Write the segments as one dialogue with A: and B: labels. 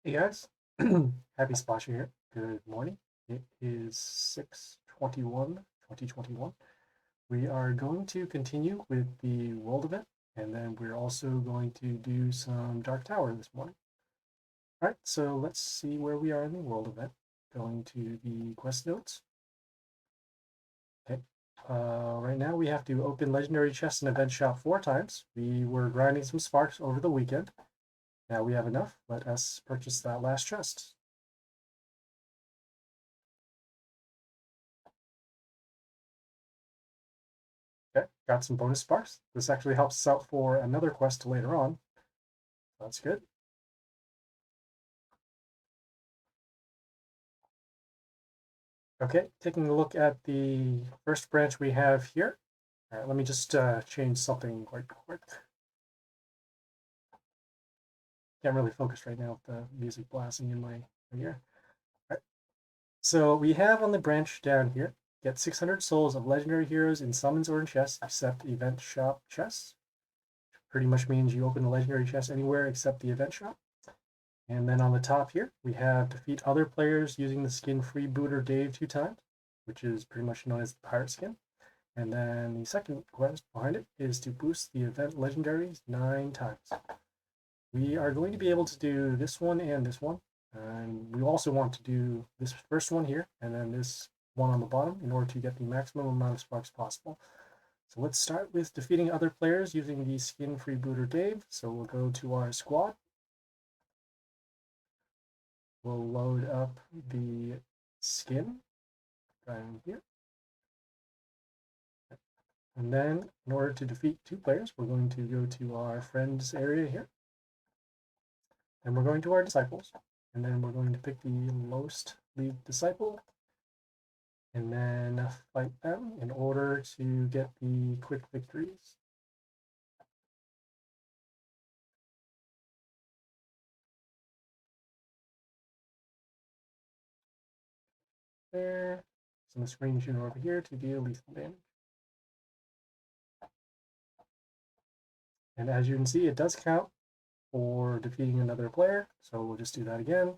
A: Hey guys, happy splashing here. Good morning. It is 6/21, 2021. We are going to continue with the world event, and then we're also going to do some Dark Tower this morning. All right, so let's see where we are in the world event. Going to the quest notes. Okay. Right now we have to open legendary chests and event shop 4 times. We were grinding some sparks over the weekend. Now we have enough. Let us purchase that last chest. Okay, got some bonus sparks. This actually helps us out for another quest later on. That's good. Okay, taking a look at the first branch we have here. All right, let me just change something quite quick. Can't really focus right now with the music blasting in my ear. All right. So we have on the branch down here, get 600 souls of legendary heroes in summons or in chests, except event shop chests. Pretty much means you open the legendary chest anywhere except the event shop. And then on the top here, we have defeat other players using the skin Freebooter Dave 2 times, which is pretty much known as the pirate skin. And then the second quest behind it is to boost the event legendaries 9 times. We are going to be able to do this one and this one. And we also want to do this first one here and then this one on the bottom in order to get the maximum amount of sparks possible. So let's start with defeating other players using the skin Freebooter Dave. So we'll go to our squad. We'll load up the skin down here. And then in order to defeat 2 players, we're going to go to our friends area here. And we're going to our disciples. And then we're going to pick the lowest lead disciple. And then fight them in order to get the quick victories. There. Some screen shooter over here to deal lethal damage. And as you can see, it does count for defeating another player. So we'll just do that again.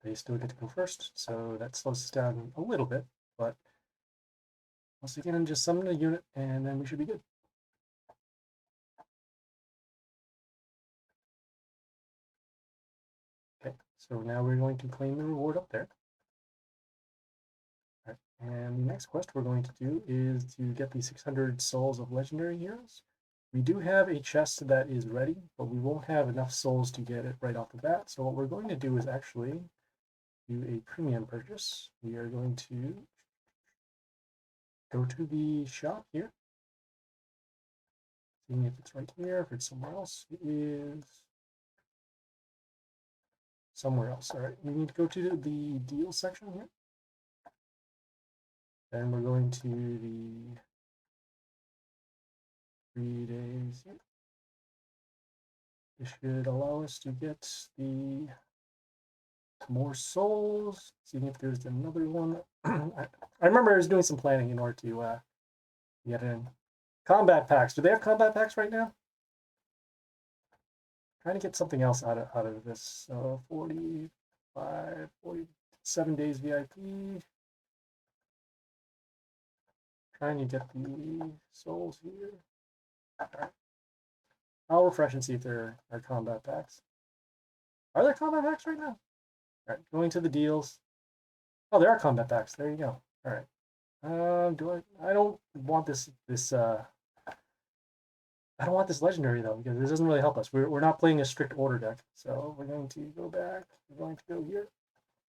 A: They still get to go first, so that slows us down a little bit, but once again, just summon a unit, and then we should be good. Okay, so now we're going to claim the reward up there. All right, and the next quest we're going to do is to get the 600 souls of legendary heroes. We do have a chest that is ready, but we won't have enough souls to get it right off the bat. So what we're going to do is actually do a premium purchase. We are going to go to the shop here. Seeing if it's right here, if it's somewhere else. It is somewhere else. All right, we need to go to the deal section here. Then we're going to the 3 days here. This should allow us to get the more souls. Seeing if there's another one. I remember I was doing some planning in order to get in. Combat packs. Do they have combat packs right now? Trying to get something else out of this. So 47 days VIP. Trying to get the souls here. All right. I'll refresh and see if there are combat packs. Are there combat packs right now? All right, going to the deals. Oh, there are combat packs. There you go. All right. I don't want this I don't want this legendary though, because this doesn't really help us. We're not playing a strict order deck. So we're going to go back. We're going to go here.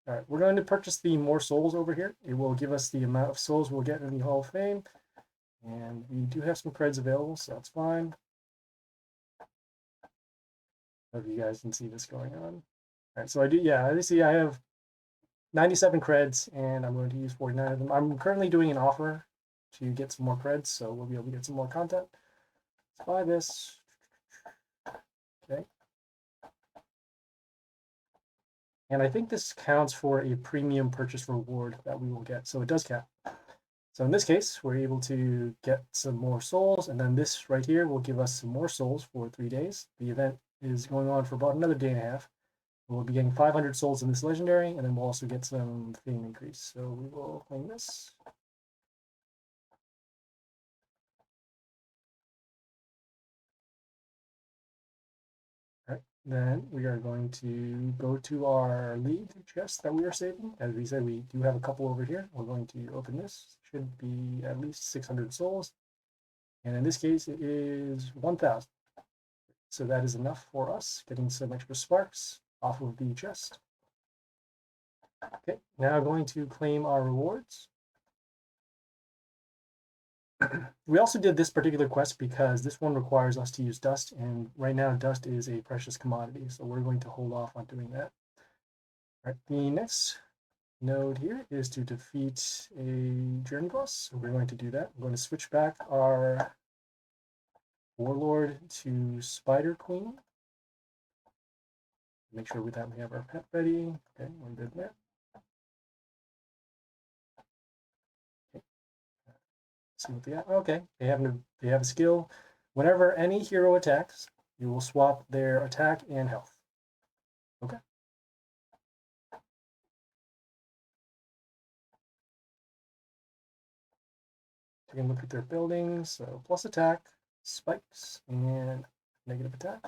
A: All right, we're going to purchase the more souls over here. It will give us the amount of souls we'll get in the Hall of Fame. And we do have some creds available, so that's fine. Hope you guys can see this going on. All right, so I see I have 97 creds, and I'm going to use 49 of them. I'm currently doing an offer to get some more creds, so we'll be able to get some more content. Let's buy this. Okay. And I think this counts for a premium purchase reward that we will get. So it does count. So in this case, we're able to get some more souls, and then this right here will give us some more souls for 3 days. The event is going on for about another day and a half. We'll be getting 500 souls in this legendary, and then we'll also get some fame increase. So we will claim this. All right, then we are going to go to our league chest that we are saving. As we said, we do have a couple over here. We're going to open this. Should be at least 600 souls. And in this case, it is 1,000. So that is enough for us, getting some extra sparks off of the chest. Okay, now going to claim our rewards. We also did this particular quest because this one requires us to use dust, and right now dust is a precious commodity, so we're going to hold off on doing that. All right, the next node here is to defeat a journey boss, so we're going to do that. We're going to switch back our warlord to Spider Queen. Make sure that we have our pet ready. Okay, we're good there. Okay. See what they got. Okay, they have a skill. Whenever any hero attacks, you will swap their attack and health. Okay. Taking a look at their buildings. So plus attack, spikes, and negative attack.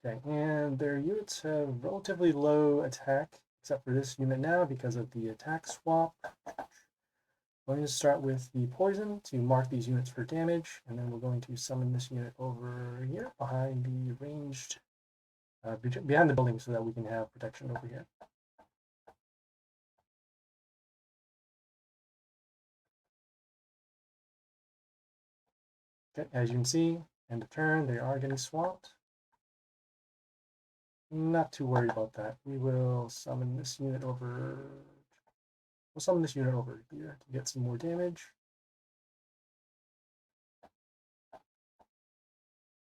A: Okay, and their units have relatively low attack, except for this unit now because of the attack swap. I'm going to start with the poison to mark these units for damage, and then we're going to summon this unit over here behind the ranged, behind the building so that we can have protection over here. Okay, as you can see, end of turn, they are getting swamped. Not too worried about that. We will summon this unit over. We'll summon this unit over here to get some more damage.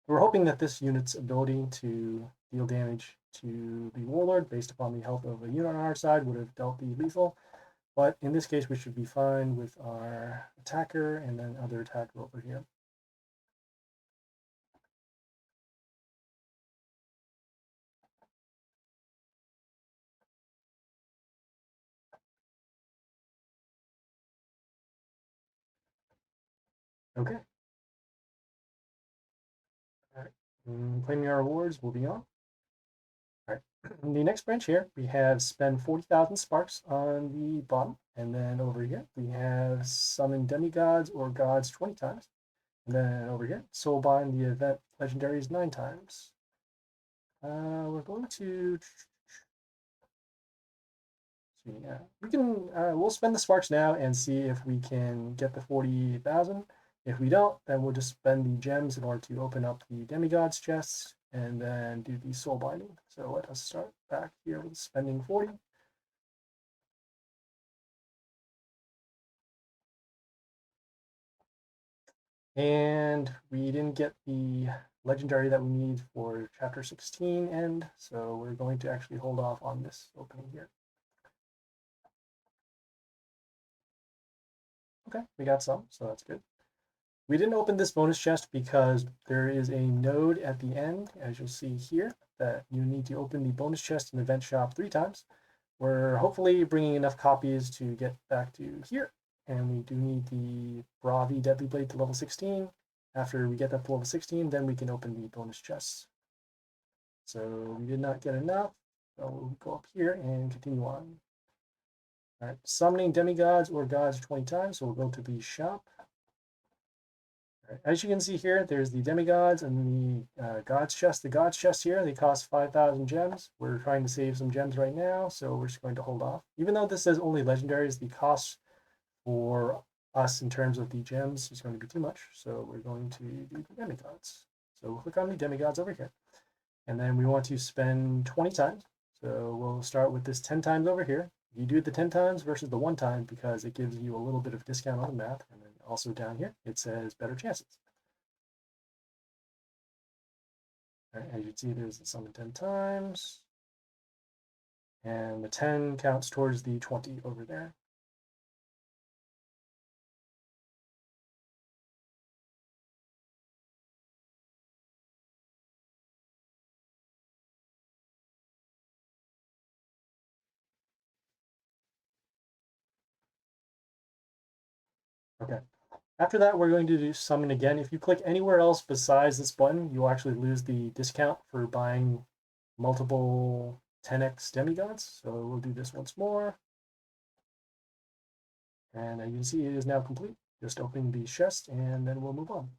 A: We're hoping that this unit's ability to deal damage to the warlord based upon the health of a unit on our side would have dealt the lethal. But in this case, we should be fine with our attacker and then other attacker over here. Okay. All right. Claiming our rewards, we'll be on. All right. In the next branch here, we have spend 40,000 sparks on the bottom. And then over here, we have summon demigods or gods 20 times. And then over here, Soulbind the event legendaries 9 times. We're going to see. We'll spend the sparks now and see if we can get the 40,000. If we don't, then we'll just spend the gems in order to open up the demigods chests and then do the soul binding. So let us start back here with spending 40. And we didn't get the legendary that we need for chapter 16 end, so we're going to actually hold off on this opening here. Okay, we got some, so that's good. We didn't open this bonus chest because there is a node at the end, as you'll see here, that you need to open the bonus chest in Event Shop 3 times. We're hopefully bringing enough copies to get back to here, and we do need the Bravi Deadly Blade to level 16. After we get that to level 16, then we can open the bonus chests. So we did not get enough, so we'll go up here and continue on. All right, summoning demigods or gods 20 times, so we'll go to the shop. Right. As you can see here, there's the demigods and the gods chest. The gods chest here, they cost 5,000 gems. We're trying to save some gems right now, so we're just going to hold off. Even though this says only legendaries, the cost for us in terms of the gems is going to be too much, so we're going to do the demigods. So we'll click on the demigods over here, and then we want to spend 20 times. So we'll start with this 10 times over here. You do the 10 times versus the 1 time because it gives you a little bit of discount on the math. And then also down here, it says better chances. Right, as you can see, there's the summon 10 times. And the 10 counts towards the 20 over there. Okay. After that, we're going to do summon again. If you click anywhere else besides this button, you'll actually lose the discount for buying multiple 10x demigods. So we'll do this once more. And as you can see, it is now complete. Just opening the chest and then we'll move on.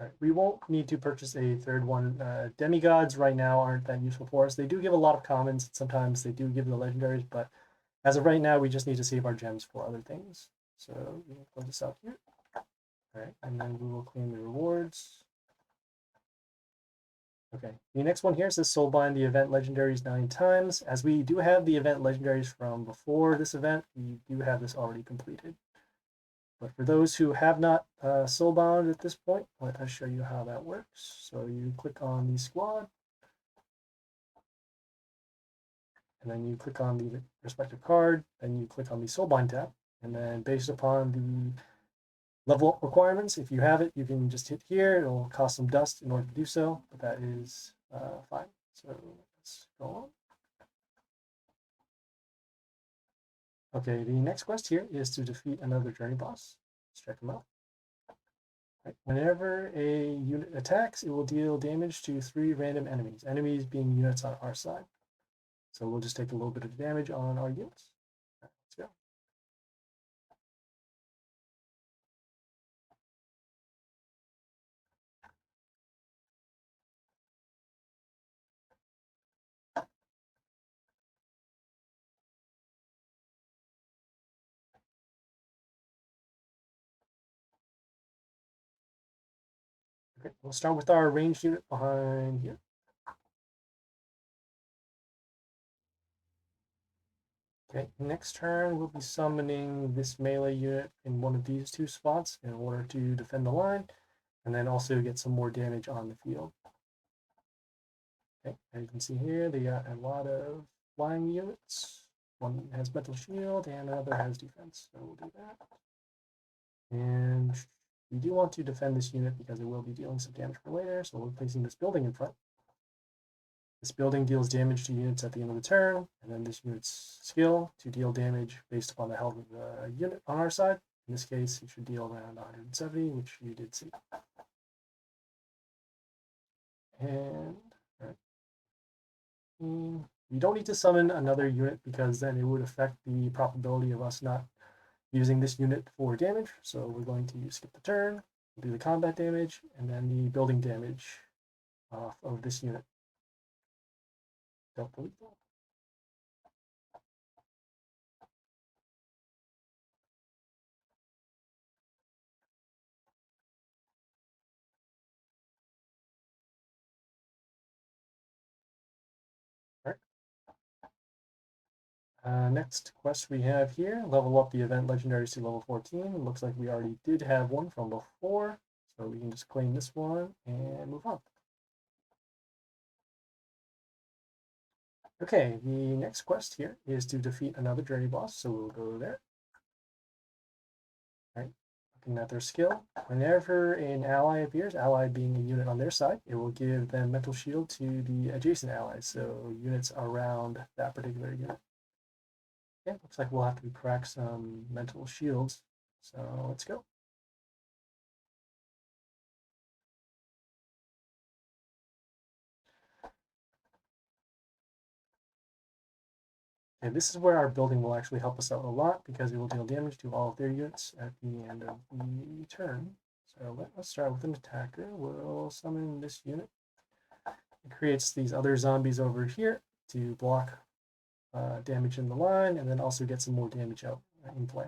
A: All right, we won't need to purchase a third one. Demigods right now aren't that useful for us. They do give a lot of commons. Sometimes they do give the legendaries, but as of right now, we just need to save our gems for other things. So we'll close this out here. All right, and then we will claim the rewards. Okay, the next one here says Soulbind the event legendaries 9 times. As we do have the event legendaries from before this event, we do have this already completed. But for those who have not soulbound at this point, let us show you how that works. So you click on the squad, and then you click on the respective card, and you click on the soulbind tab, and then based upon the level up requirements, if you have it, you can just hit here. It'll cost some dust in order to do so, but that is fine. So let's go on. Okay, the next quest here is to defeat another journey boss. Let's check them out. Right. Whenever a unit attacks, it will deal damage to 3 random enemies, enemies being units on our side. So we'll just take a little bit of damage on our units. Right, let's go. Okay, we'll start with our ranged unit behind here. Okay, next turn we'll be summoning this melee unit in one of these 2 spots in order to defend the line, and then also get some more damage on the field. Okay, as you can see here, they got a lot of flying units. One has metal shield and another has defense, so we'll do that. And we do want to defend this unit because it will be dealing some damage for later, so we're placing this building in front. This building deals damage to units at the end of the turn, and then this unit's skill to deal damage based upon the health of the unit on our side. In this case, it should deal around 170, which you did see. And right. We don't need to summon another unit because then it would affect the probability of us not using this unit for damage. So we're going to skip the turn, do the combat damage, and then the building damage off of this unit. Don't delete that. All right. Next quest we have here, level up the event legendaries to level 14. It looks like we already did have one from before, so we can just claim this one and move on. Okay, the next quest here is to defeat another journey boss, so we'll go there. All right, looking at their skill, whenever an ally appears, ally being a unit on their side, it will give them mental shield to the adjacent allies, so units around that particular unit. Okay, looks like we'll have to crack some mental shields, so let's go. And this is where our building will actually help us out a lot because it will deal damage to all of their units at the end of the turn. So let's start with an attacker. We'll summon this unit. It creates these other zombies over here to block damage in the line and then also get some more damage out in play.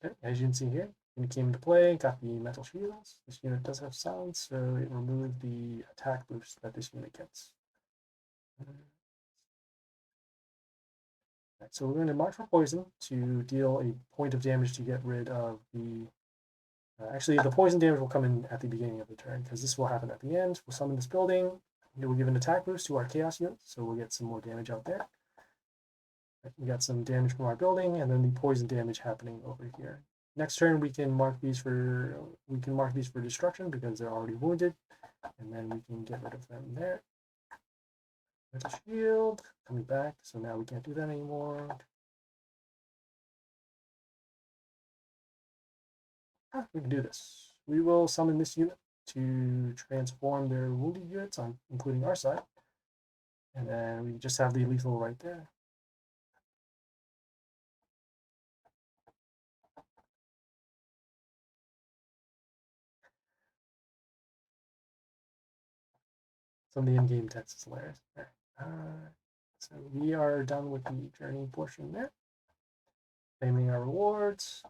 A: Okay, as you can see here, when it came into play, got the metal shields. This unit does have silence, so it removed the attack boost that this unit gets. Right, so we're going to mark for poison to deal a point of damage to get rid of the. Actually, the poison damage will come in at the beginning of the turn because this will happen at the end. We'll summon this building. It will give an attack boost to our chaos unit, so we'll get some more damage out there. Right, we got some damage from our building, and then the poison damage happening over here. Next turn, we can mark these for destruction because they're already wounded, and then we can get rid of them there. There's a shield coming back, so now we can't do that anymore. We can do this. We will summon this unit to transform their wounded units, including our side, and then we just have the lethal right there. Some of the in-game text is hilarious. All right. So we are done with the journey portion there. Claiming our rewards.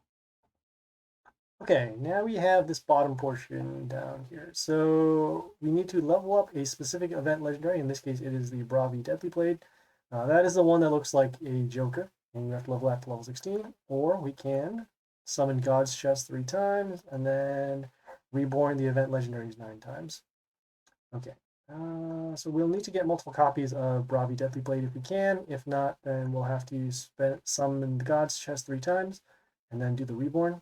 A: Okay, now we have this bottom portion down here. So we need to level up a specific event legendary. In this case, it is the Bravi Deadly Blade. That is the one that looks like a Joker, and you have to level that to level 16. Or we can summon God's Chest 3 times, and then reborn the event legendaries 9 times. Okay, so we'll need to get multiple copies of Bravi Deadly Blade if we can. If not, then we'll have to summon the God's Chest 3 times, and then do the reborn.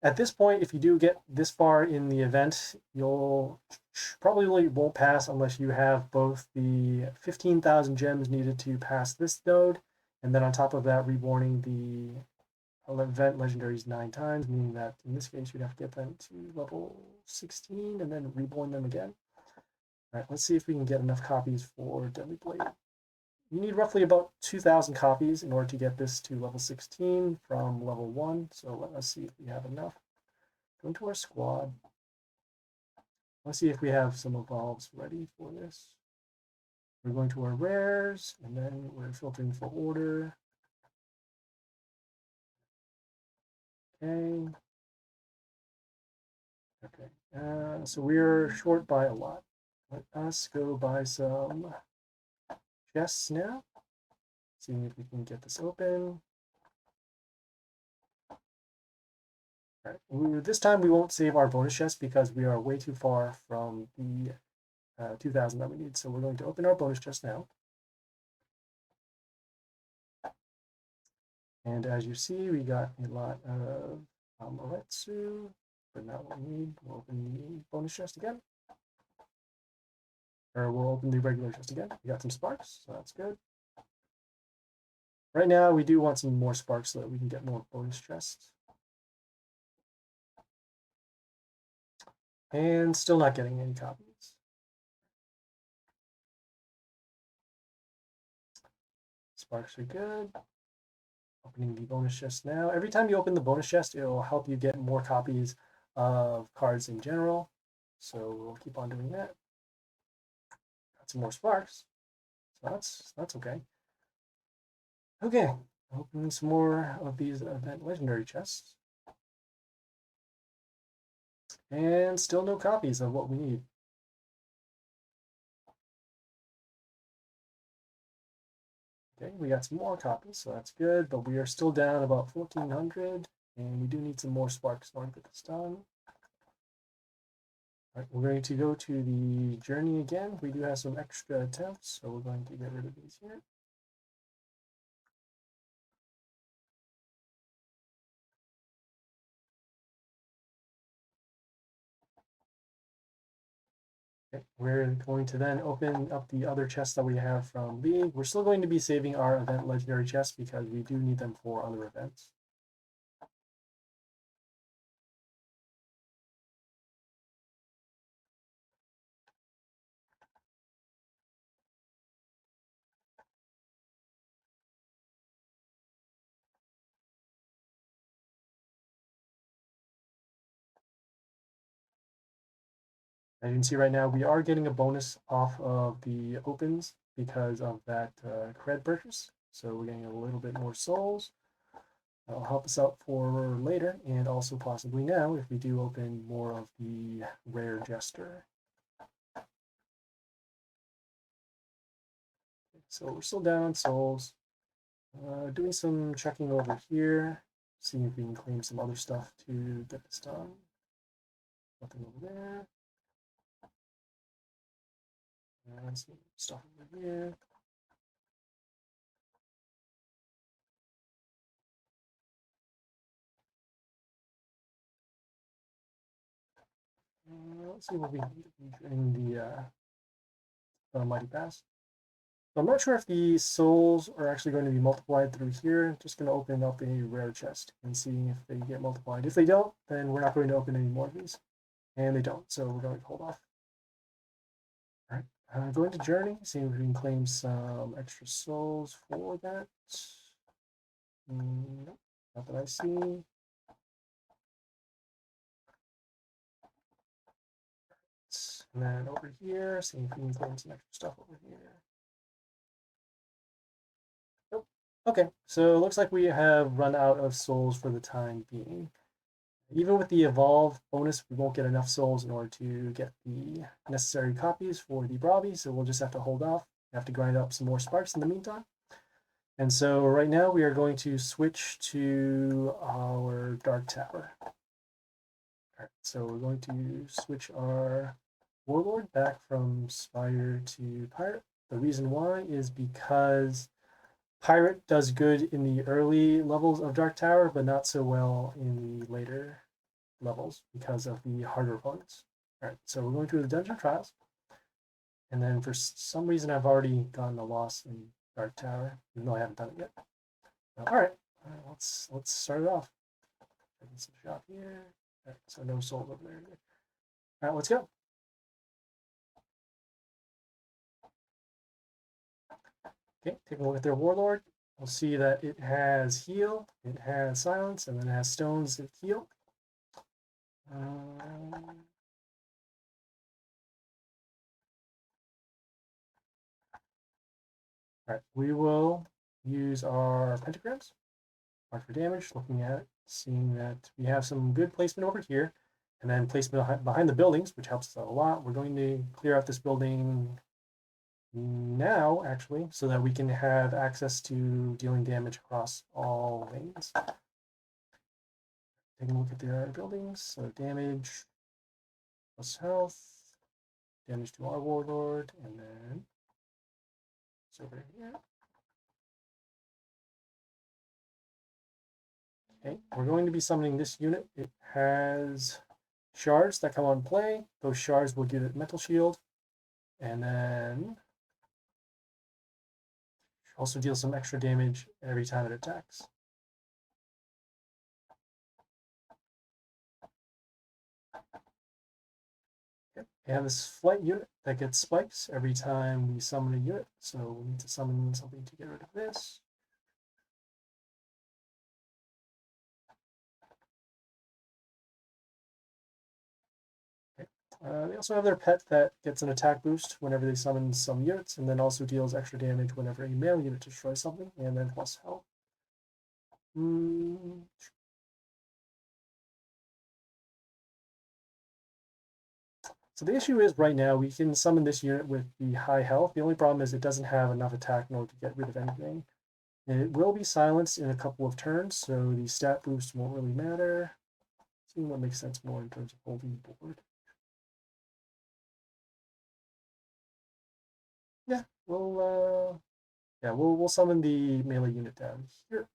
A: At this point, if you do get this far in the event, you'll probably won't pass unless you have both the 15,000 gems needed to pass this node, and then on top of that, reborning the event legendaries 9 times, meaning that in this case, you'd have to get them to level 16 and then reborn them again. All right, let's see if we can get enough copies for Deadly Blade. You need roughly about 2,000 copies in order to get this to level 16 from level 1. So let us see if we have enough. Go into our squad. Let's see if we have some evolves ready for this. We're going to our rares, and then we're filtering for order. Okay. Okay. So we're short by a lot. Let us go buy some chests now. Seeing if we can get this open. All right. This time we won't save our bonus chest because we are way too far from the 2,000 that we need. So we're going to open our bonus chest now. And as you see, we got a lot of Amaterasu, but not what we need. We'll open the bonus chest again. Or we'll open the regular chest again. We got some sparks, so that's good. Right now, we do want some more sparks so that we can get more bonus chests. And still not getting any copies. Sparks are good. Opening the bonus chest now. Every time you open the bonus chest, it will help you get more copies of cards in general. So we'll keep on doing that. Got some more sparks. So that's okay. Okay, opening some more of these event legendary chests. And still no copies of what we need. Okay, we got some more copies, so that's good, but we are still down about 1,400, and we do need some more sparks in order to get this done. All right, we're going to go to the journey again. We do have some extra attempts, so we're going to get rid of these here. Okay, we're going to then open up the other chests that we have from League. We're still going to be saving our event legendary chests because we do need them for other events. As you can see right now, we are getting a bonus off of the opens because of that cred purchase. So we're getting a little bit more souls. That'll help us out for later, and also possibly now if we do open more of the rare Jester. So we're still down on souls. Doing some checking over here, seeing if we can claim some other stuff to get this done. Nothing over there. And some stuff over here. Let's see what we need in the Mighty Pass. So I'm not sure if the souls are actually going to be multiplied through here. I'm just going to open up a rare chest and see if they get multiplied. If they don't, then we're not going to open any more of these. And they don't, so we're going to hold off. All right, going to Journey, see if we can claim some extra souls for that. Nope, not that I see. And then over here, see if we can claim some extra stuff over here. Nope. Okay, so it looks like we have run out of souls for the time being. Even with the evolve bonus, we won't get enough souls in order to get the necessary copies for the Bravi, so we'll just have to hold off. We have to grind up some more sparks in the meantime. And so right now we are going to switch to our Dark Tower. All right, so we're going to switch our Warlord back from Spire to Pirate. The reason why is because Pirate does good in the early levels of Dark Tower, but not so well in the later levels because of the harder opponents. All right, so we're going through the Dungeon Trials. And then for some reason, I've already gotten a loss in Dark Tower, even though I haven't done it yet. All right, let's start it off. Taking some shot here. All right, so no souls over there either. All right, let's go. Okay, take a look at their Warlord. We'll see that it has heal, it has silence, and then it has stones that heal. All right, we will use our pentagrams. Mark for damage, looking at it, seeing that we have some good placement over here, and then placement behind the buildings, which helps us out a lot. We're going to clear out this building now, actually, so that we can have access to dealing damage across all lanes. Taking a look at their buildings, so damage plus health, damage to our Warlord, and then it's over here. Okay, we're going to be summoning this unit. It has shards that come on play. Those shards will give it mental shield, and then also deal some extra damage every time it attacks. Okay. We have this flight unit that gets spikes every time we summon a unit, so we need to summon something to get rid of this. They also have their pet that gets an attack boost whenever they summon some units, and then also deals extra damage whenever a male unit destroys something, and then plus health. So the issue is right now we can summon this unit with the high health. The only problem is it doesn't have enough attack in order to get rid of anything. And it will be silenced in a couple of turns, so the stat boost won't really matter. Seeing what makes sense more in terms of holding the board. Yeah, we'll summon the melee unit down here.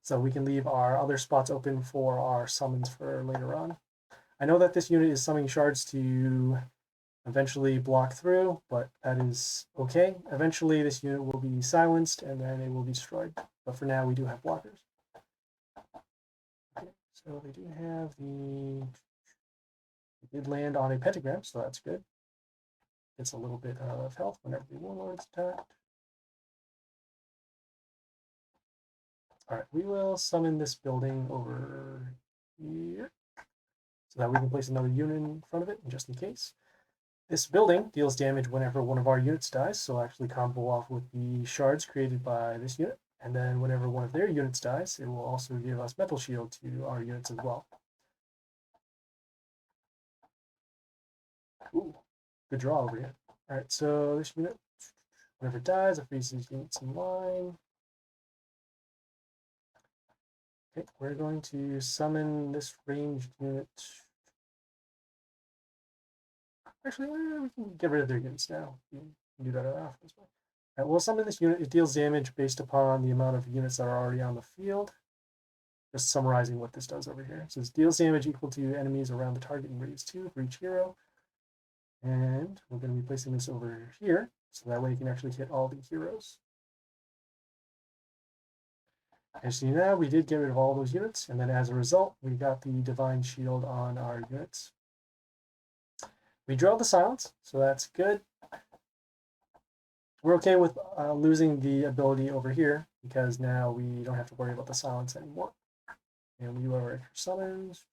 A: So we can leave our other spots open for our summons for later on. I know that this unit is summoning shards to eventually block through, but that is okay. Eventually this unit will be silenced and then it will be destroyed. But for now we do have blockers. Okay, so they do have they did land on a pentagram, so that's good. It's a little bit of health whenever the Warlord's attacked. Alright, we will summon this building over here so that we can place another unit in front of it, just in case. This building deals damage whenever one of our units dies, so I'll actually combo off with the shards created by this unit. And then whenever one of their units dies, it will also give us Metal Shield to our units as well. Ooh, good draw over here. All right, so this unit, whenever it dies, it freezes these units in line. Okay, we're going to summon this ranged unit. Actually, we can get rid of their units now. We can do that after as well. All right, we'll summon this unit. It deals damage based upon the amount of units that are already on the field. Just summarizing what this does over here. So it deals damage equal to enemies around the target in radius 2 for each hero. And we're going to be placing this over here, so that way you can actually hit all the heroes. As you see now, we did get rid of all those units, and then as a result, we got the Divine Shield on our units. We draw the silence, so that's good. We're okay with losing the ability over here, because now we don't have to worry about the silence anymore. And we do our extra summons.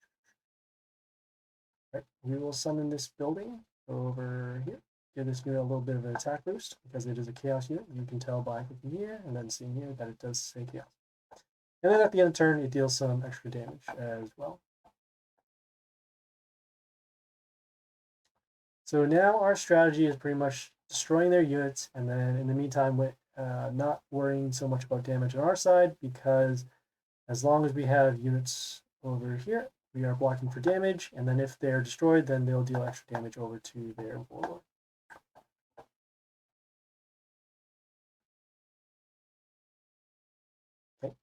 A: Right, we will summon this building over here. Give this unit a little bit of an attack boost, because it is a chaos unit. You can tell by clicking here and then seeing here that it does say chaos. And then at the end of the turn, it deals some extra damage as well. So now our strategy is pretty much destroying their units, and then in the meantime, not worrying so much about damage on our side, because as long as we have units over here, we are blocking for damage, and then if they're destroyed, then they'll deal extra damage over to their warlord. Okay.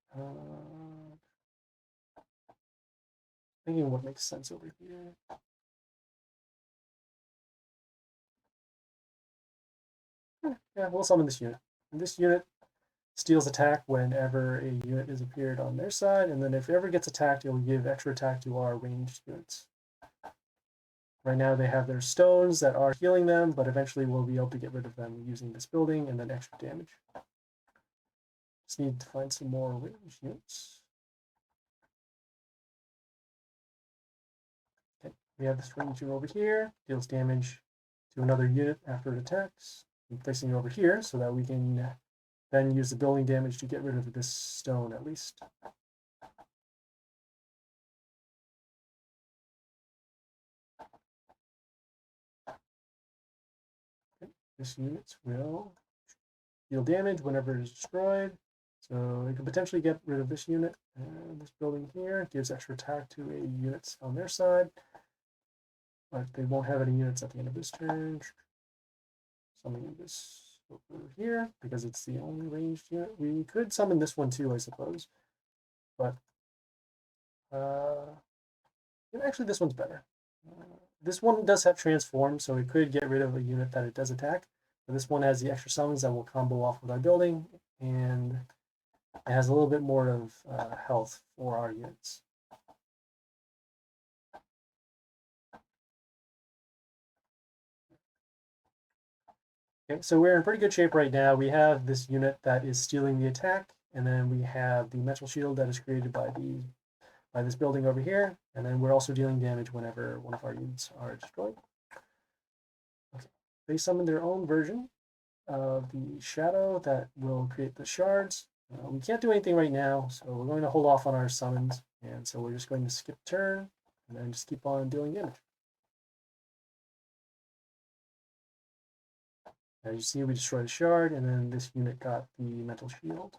A: Thinking what makes sense over here. Yeah, we'll summon this unit. And this unit steals attack whenever a unit is appeared on their side, and then if it ever gets attacked, it will give extra attack to our ranged units. Right now they have their stones that are healing them, but eventually we'll be able to get rid of them using this building and then extra damage. Just need to find some more ranged units. Okay, we have this ranged unit over here, deals damage to another unit after it attacks. I'm placing it over here so that we can then use the building damage to get rid of this stone at least. Okay, this unit will deal damage whenever it is destroyed. So we could potentially get rid of this unit. And this building here gives extra attack to a units on their side. But they won't have any units at the end of this turn. Summon this over here because it's the only ranged unit. We could summon this one too, I suppose. But actually this one's better. This one does have transform, so we could get rid of a unit that it does attack. But this one has the extra summons that will combo off with our building, and it has a little bit more of health for our units. Okay, so we're in pretty good shape right now. We have this unit that is stealing the attack, and then we have the metal shield that is created by this building over here, and then we're also dealing damage whenever one of our units are destroyed. Okay, they summon their own version of the shadow that will create the shards. We can't do anything right now, so we're going to hold off on our summons, and so we're just going to skip turn and then just keep on dealing damage. As you see, we destroyed a shard, and then this unit got the metal shield.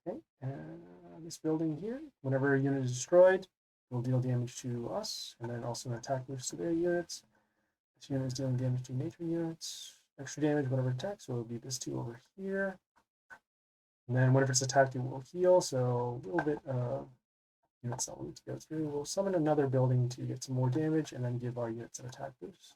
A: Okay, and this building here, whenever a unit is destroyed, will deal damage to us, and then also an attack boost to their units. This unit is dealing damage to nature units. Extra damage whenever it attacks, so it'll be this two over here. And then whenever it's attacked, it will heal, so a little bit of units that we'll need to go through. We'll summon another building to get some more damage, and then give our units an attack boost.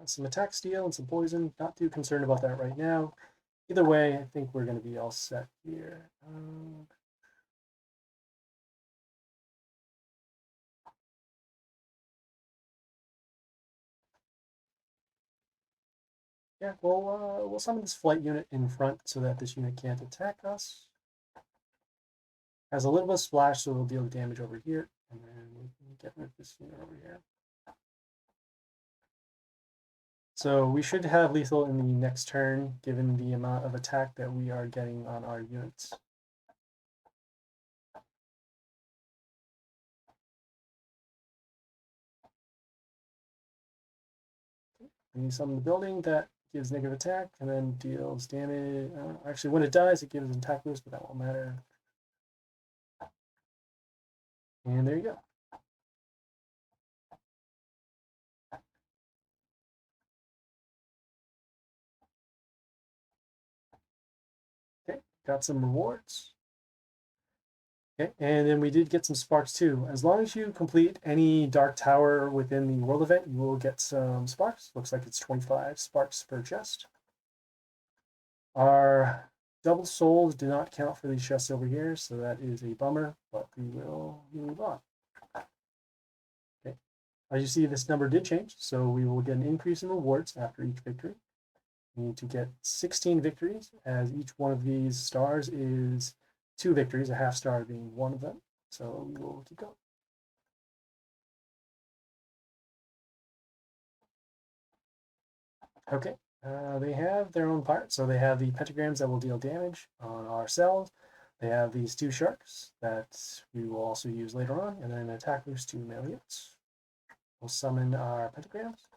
A: Some attack steal and some poison. Not too concerned about that right now. Either way, I think we're going to be all set here. yeah, we'll summon this flight unit in front so that this unit can't attack us. Has a little bit of splash, so it'll deal damage over here, and then we can get rid of this unit over here. So we should have lethal in the next turn, given the amount of attack that we are getting on our units. We summon the building that gives negative attack and then deals damage. Actually, when it dies, it gives an attack boost, but that won't matter. And there you go. Okay, got some rewards. Okay, and then we did get some sparks too. As long as you complete any dark tower within the world event, you will get some sparks. Looks like it's 25 sparks per chest. Our double souls do not count for these chests over here, so that is a bummer, but we will move on. Okay, as you see, this number did change, so we will get an increase in rewards after each victory. We need to get 16 victories, as each one of these stars is 2 victories, a half star being one of them. So we will keep going. Okay, they have their own parts. So they have the pentagrams that will deal damage on our cells. They have these 2 sharks that we will also use later on, and then attack boost to melee units. We'll summon our pentagrams.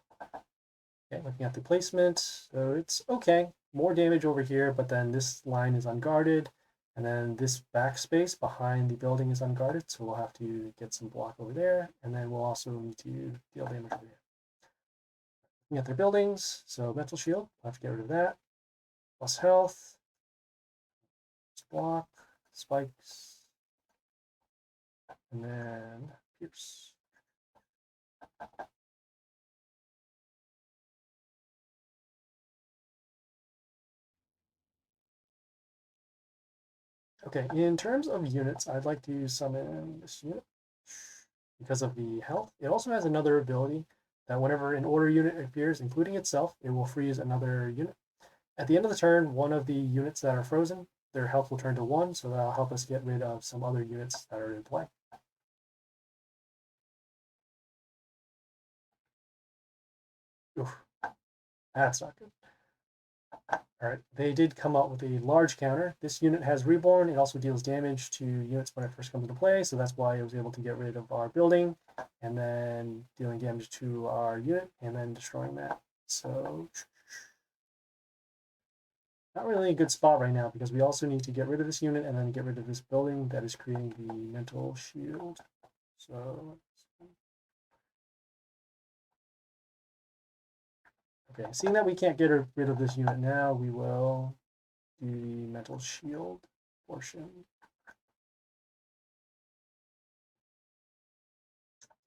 A: Okay, looking at the placement, so it's okay. More damage over here, but then this line is unguarded, and then this backspace behind the building is unguarded, so we'll have to get some block over there, and then we'll also need to deal damage over here. Looking at their buildings, so mental shield, we'll have to get rid of that. Plus health, block, spikes, and then pierce. Okay, in terms of units, I'd like to summon this unit because of the health. It also has another ability that whenever an order unit appears, including itself, it will freeze another unit. At the end of the turn, one of the units that are frozen, their health will turn to 1, so that'll help us get rid of some other units that are in play. Oof, that's not good. All right, they did come out with a large counter. This unit has Reborn. It also deals damage to units when it first comes into play, so that's why it was able to get rid of our building, and then dealing damage to our unit, and then destroying that. So, not really a good spot right now, because we also need to get rid of this unit, and then get rid of this building that is creating the mental shield. So, okay, seeing that we can't get rid of this unit now, we will do the mental shield portion.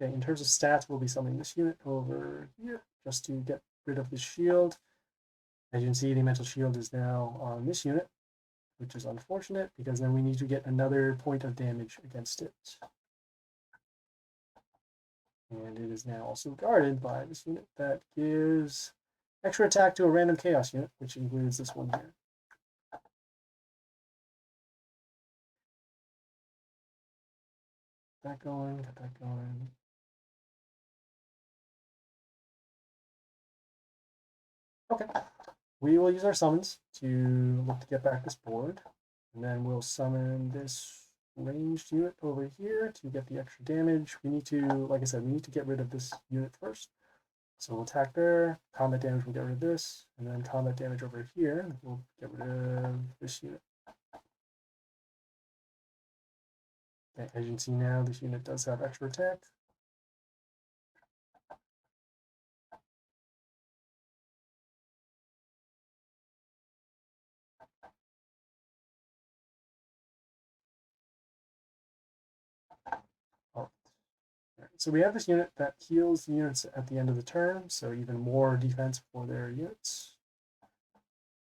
A: Okay, in terms of stats, we'll be summoning this unit over here just to get rid of the shield. As you can see, the mental shield is now on this unit, which is unfortunate because then we need to get another point of damage against it. And it is now also guarded by this unit that gives extra attack to a random chaos unit, which includes this one here. Get that going, get that going. Okay, we will use our summons to look to get back this board, and then we'll summon this ranged unit over here to get the extra damage. We need to, like I said, we need to get rid of this unit first. So we'll attack there, combat damage, we'll get rid of this, and then combat damage over here, we'll get rid of this unit. Okay, as you can see now, this unit does have extra attack. Oh. Right. So we have this unit that heals the units at the end of the turn, so even more defense for their units.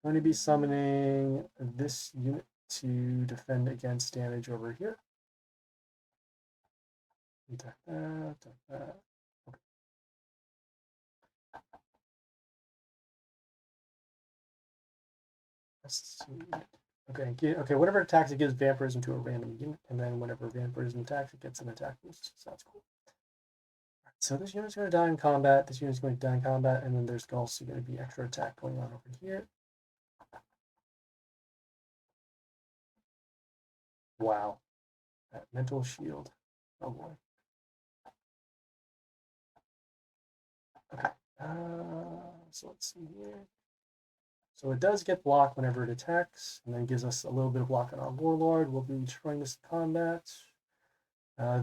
A: I'm going to be summoning this unit to defend against damage over here. Attack that, attack that. Okay. Let's see. Okay, whatever attacks it gives vampirism to a random unit, and then whenever vampirism attacks, it gets an attack boost. So that's cool. So this unit's going to die in combat, this unit's going to die in combat, and then there's also going to be extra attack going on over here. Wow. That mental shield. Oh boy. Okay. So let's see here. So it does get blocked whenever it attacks, and then gives us a little bit of block on our Warlord. We'll be destroying this in combat.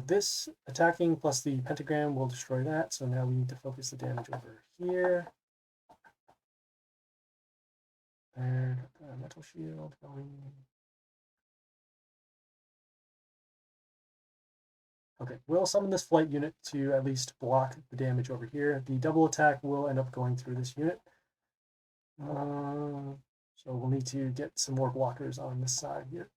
A: This attacking plus the pentagram will destroy that, so now we need to focus the damage over here. There, metal shield going. Okay, we'll summon this flight unit to at least block the damage over here. The double attack will end up going through this unit. So we'll need to get some more blockers on this side here.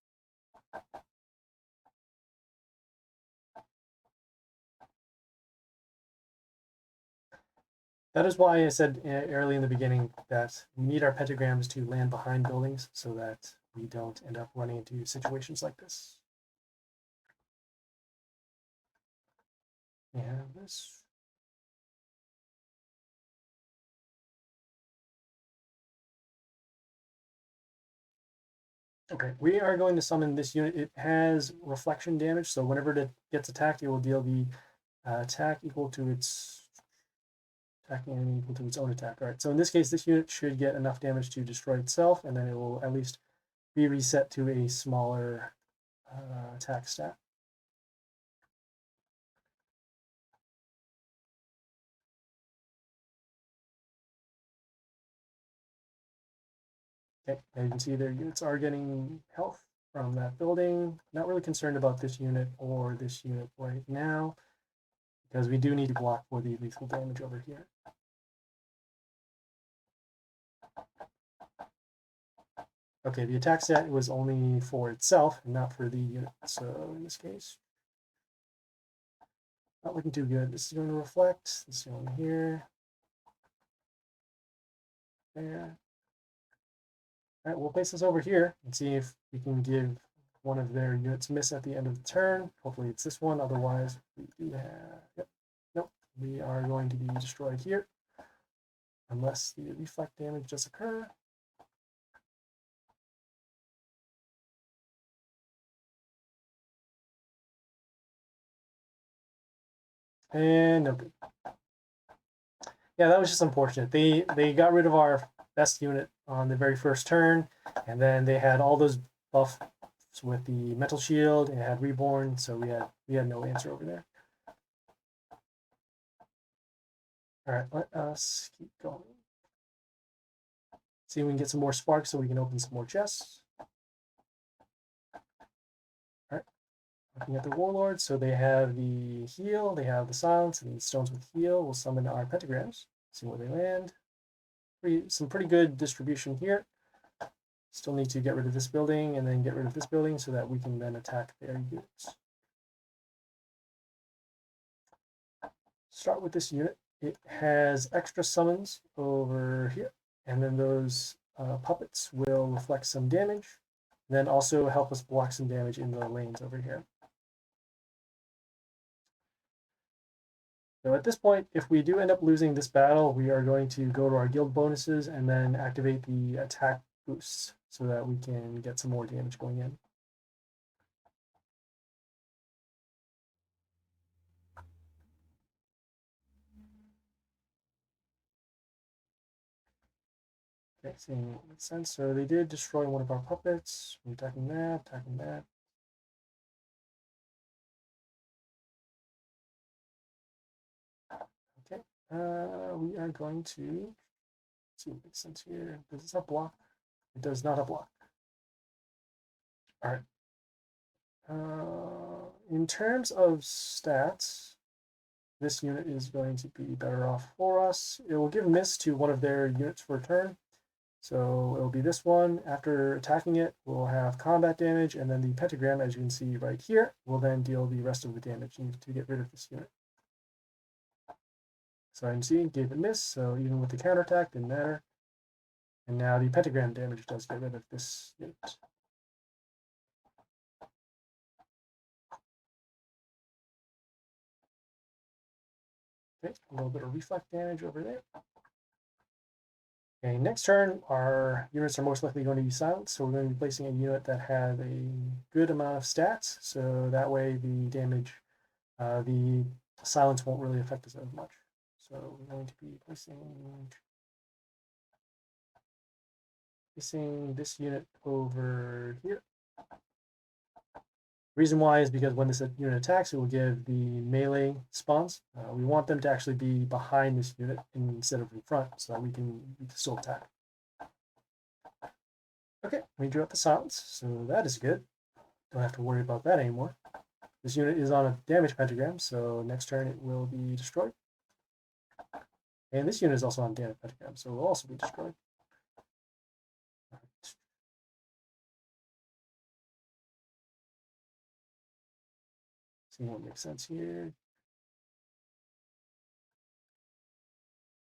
A: That is why I said early in the beginning that we need our pentagrams to land behind buildings so that we don't end up running into situations like this. We have this. Okay, we are going to summon this unit. It has reflection damage, so whenever it gets attacked, it will deal the attack equal to its attacking enemy equal to its own attack. All right, so in this case, this unit should get enough damage to destroy itself, and then it will at least be reset to a smaller attack stat. Okay, as you can see, their units are getting health from that building. Not really concerned about this unit or this unit right now, because we do need to block for the lethal damage over here. Okay, the attack stat was only for itself and not for the unit. So in this case, not looking too good. This is going to reflect. This is going here. There. All right, we'll place this over here and see if we can give one of their units miss at the end of the turn. Hopefully it's this one. Otherwise, we do have... Yep. Nope. We are going to be destroyed here. Unless the reflect damage does occur. And no good. Yeah, that was just unfortunate. They got rid of our best unit on the very first turn, and then they had all those buffs with the metal shield and had reborn, so we had no answer over there. All right, let us keep going. See if we can get some more sparks so we can open some more chests. All right, looking at the warlords, so they have the heal, they have the silence, and the stones with heal. We'll summon our pentagrams, see where they land. Some pretty good distribution here. Still need to get rid of this building and then get rid of this building so that we can then attack their units. Start with this unit. It has extra summons over here, and then those puppets will reflect some damage, then also help us block some damage in the lanes over here. So at this point, if we do end up losing this battle, we are going to go to our guild bonuses and then activate the attack boosts so that we can get some more damage going in. Okay, seeing what makes sense. So they did destroy one of our puppets. We're attacking that, attacking that. Okay, we are going to see what makes sense here. Does this have block? It does not have block. All right. In terms of stats, this unit is going to be better off for us. It will give miss to one of their units for a turn. So it'll be this one. After attacking it, we'll have combat damage, and then the pentagram, as you can see right here, will then deal the rest of the damage to get rid of this unit. So I can see, gave it miss, so even with the counterattack, didn't matter. And now the pentagram damage does get rid of this unit. Okay, a little bit of reflect damage over there. Okay, next turn, our units are most likely going to be silenced, so we're going to be placing a unit that has a good amount of stats, so that way the damage, the silence won't really affect us as much. So we're going to be placing this unit over here. Reason why is because when this unit attacks, it will give the melee spawns. We want them to actually be behind this unit instead of in front, so that we can still attack. Okay, we drew up the silence, so that is good. Don't have to worry about that anymore. This unit is on a damage pentagram, so next turn it will be destroyed. And this unit is also on damage pentagram, so it will also be destroyed. See what makes sense here.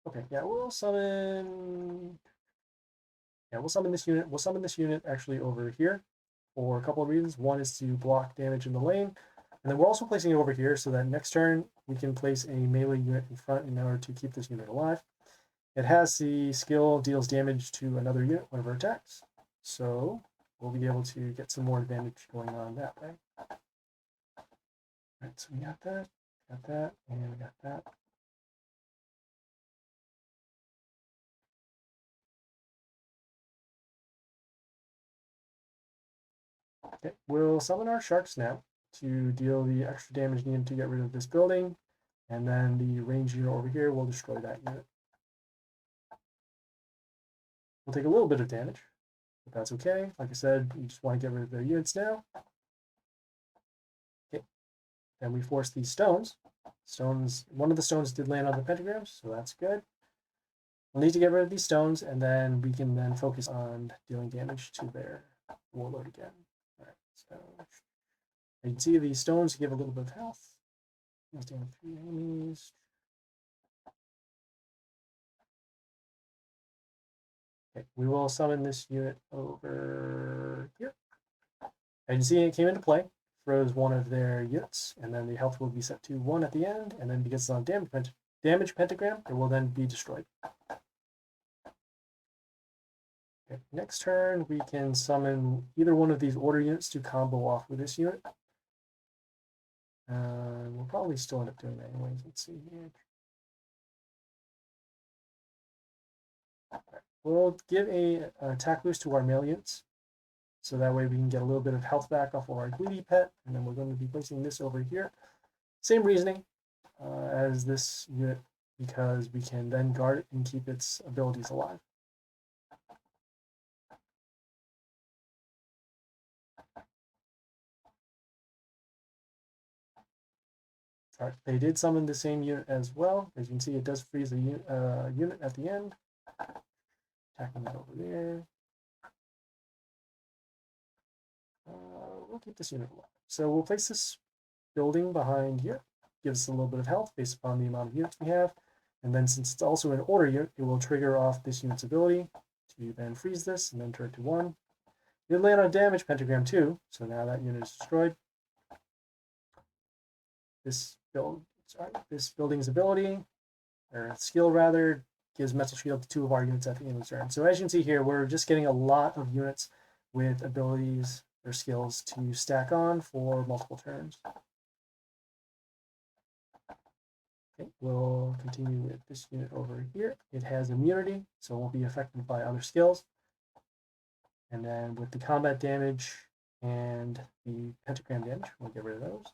A: Okay, yeah, we'll summon. Yeah, we'll summon this unit. We'll summon this unit actually over here for a couple of reasons. One is to block damage in the lane, and then we're also placing it over here so that next turn we can place a melee unit in front in order to keep this unit alive. It has the skill deals damage to another unit whenever it attacks, so we'll be able to get some more advantage going on that way. All right, so we got that, and we got that. Okay, we'll summon our sharks now to deal the extra damage needed to get rid of this building, and then the range unit over here will destroy that unit. We'll take a little bit of damage, but that's okay. Like I said, we just want to get rid of their units now. Okay, then we force these stones. One of the stones did land on the pentagrams, so that's good. We'll need to get rid of these stones, and then we can then focus on dealing damage to their warlord again. All right, so you can see these stones give a little bit of health. Let's down 3 enemies. Okay, we will summon this unit over here. And you see it came into play, froze one of their units, and then the health will be set to 1 at the end, and then because it's on damage pentagram, it will then be destroyed. Okay, next turn, we can summon either one of these order units to combo off with this unit. We'll probably still end up doing that anyways. Let's see here. Right. We'll give an attack boost to our male units, so that way we can get a little bit of health back off of our greedy pet, and then we're going to be placing this over here. Same reasoning as this unit, because we can then guard it and keep its abilities alive. All right, they did summon the same unit as well. As you can see, it does freeze the unit at the end. Attacking that over there. We'll keep this unit alive. So we'll place this building behind here. Gives us a little bit of health based upon the amount of units we have. And then since it's also an order unit, it will trigger off this unit's ability to then freeze this and then turn it to 1. It did land on a damage pentagram too, so now that unit is destroyed. This building's ability, or skill rather, gives Metal Shield to 2 of our units at the end of the turn. So as you can see here, we're just getting a lot of units with abilities or skills to stack on for multiple turns. Okay, we'll continue with this unit over here. It has immunity, so it won't be affected by other skills. And then with the combat damage and the pentagram damage, we'll get rid of those.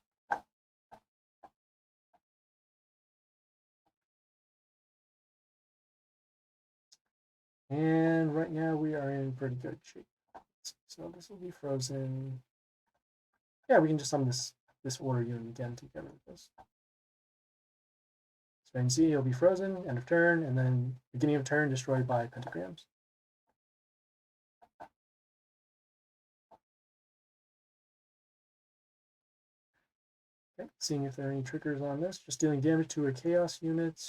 A: And right now we are in pretty good shape. So this will be frozen. Yeah, we can just summon this order unit again to get rid of this. So you can see it'll be frozen, end of turn, and then beginning of turn destroyed by pentagrams. Okay, seeing if there are any triggers on this. Just dealing damage to a chaos unit.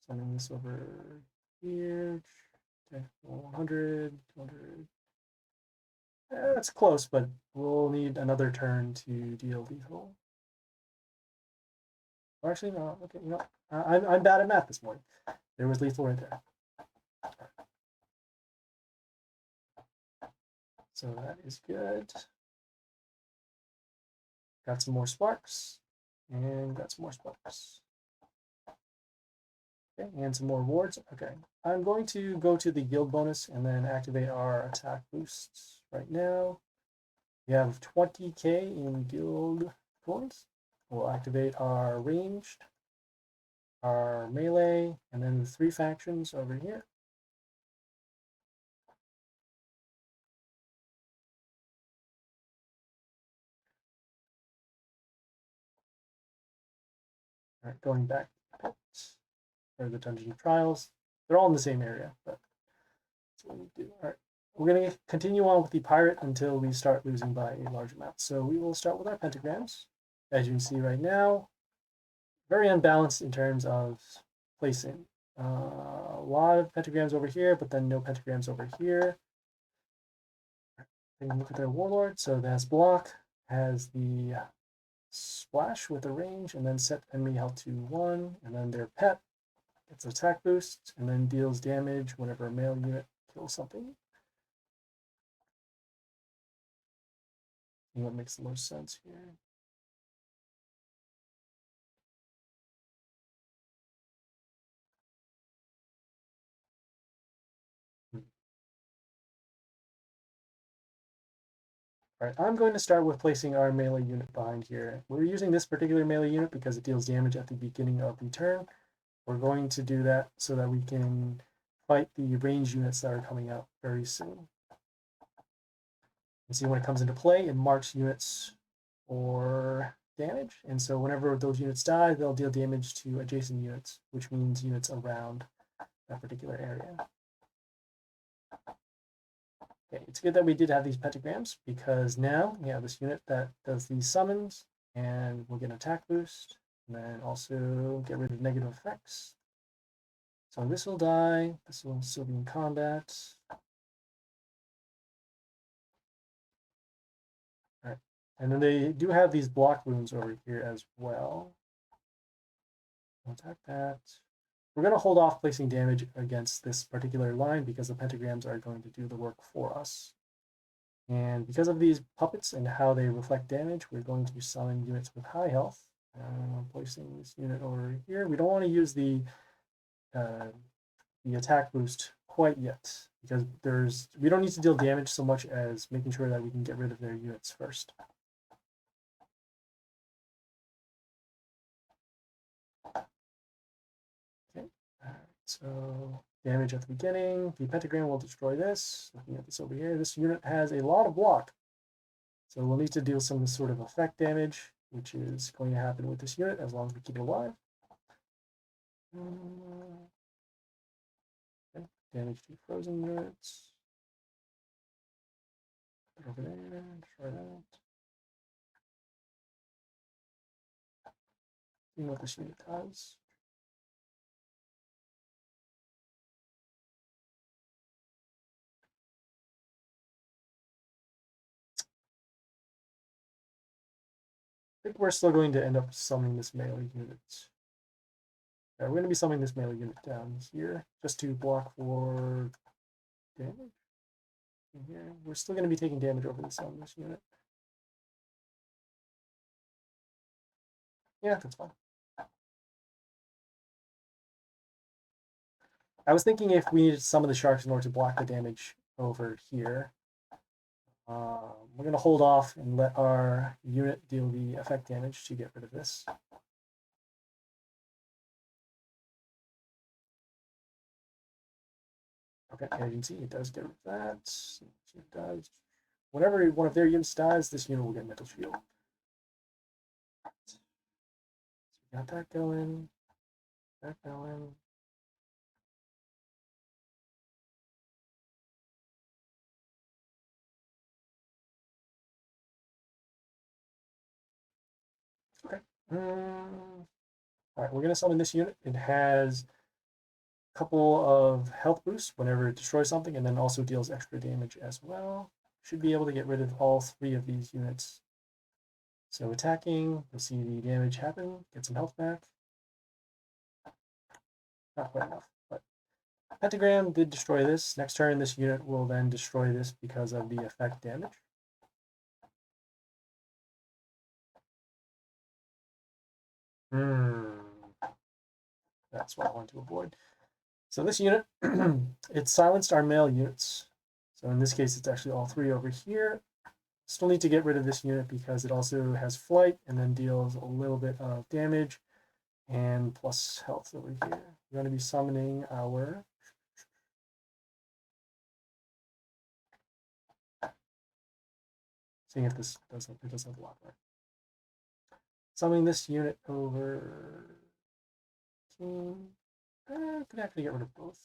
A: Sending this over here. Okay, 100, 200. That's close, but we'll need another turn to deal lethal. Or actually, no. Okay, you know, I'm bad at math this morning. There was lethal right there. So that is good. Got some more sparks, and got some more sparks. Okay, and some more rewards. Okay, I'm going to go to the guild bonus and then activate our attack boosts right now. We have 20k in guild coins. We'll activate our ranged, our melee, and then the 3 factions over here. All right, going back to or the Dungeon of Trials. They're all in the same area, but that's what we do. All right, we're going to continue on with the pirate until we start losing by a large amount. So we will start with our pentagrams. As you can see right now, very unbalanced in terms of placing. A lot of pentagrams over here, but then no pentagrams over here. Take a look at their warlord. So that's block, has the splash with the range, and then set enemy health to 1, and then their pet gets attack boost, and then deals damage whenever a male unit kills something. And what makes the most sense here? All right, I'm going to start with placing our melee unit behind here. We're using this particular melee unit because it deals damage at the beginning of the turn. We're going to do that so that we can fight the range units that are coming out very soon. You see when it comes into play, it marks units for damage. And so whenever those units die, they'll deal damage to adjacent units, which means units around that particular area. Okay, it's good that we did have these pentagrams because now we have this unit that does these summons and we'll get an attack boost and then also get rid of negative effects. So this will die, this will still be in combat. All right. And then they do have these block wounds over here as well. Attack that. We're going to hold off placing damage against this particular line because the pentagrams are going to do the work for us. And because of these puppets and how they reflect damage, we're going to summon units with high health. Placing this unit over here. We don't want to use the attack boost quite yet because we don't need to deal damage so much as making sure that we can get rid of their units first. Okay, so damage at the beginning. The pentagram will destroy this. Looking at this over here, this unit has a lot of block. So we'll need to deal some sort of effect damage, which is going to happen with this unit as long as we keep it alive. Okay. Damage to frozen units. Put it over there, destroy that. See what this unit does. I think we're still going to end up summoning this melee unit. Yeah, we're going to be summoning this melee unit down here just to block for damage. In here, we're still going to be taking damage over this on this unit. Yeah, that's fine. I was thinking if we needed some of the sharks in order to block the damage over here. We're going to hold off and let our unit deal the effect damage to get rid of this. Okay, as you can see, it does get rid of that. It does. Whenever one of their units dies, this unit will get mental shield. So we got that going. That going. Okay. All right, we're going to summon this unit. It has couple of health boosts whenever it destroys something, and then also deals extra damage as well. Should be able to get rid of all 3 of these units. So attacking, you'll see the damage happen, get some health back. Not quite enough, but Pentagram did destroy this. Next turn, this unit will then destroy this because of the effect damage. That's what I want to avoid. So this unit, it silenced our male units. So in this case, it's actually all 3 over here. Still need to get rid of this unit because it also has flight and then deals a little bit of damage and plus health over here. We're going to be summoning our seeing if this doesn't, it doesn't have a lot more. Summoning this unit over. Could actually get rid of both.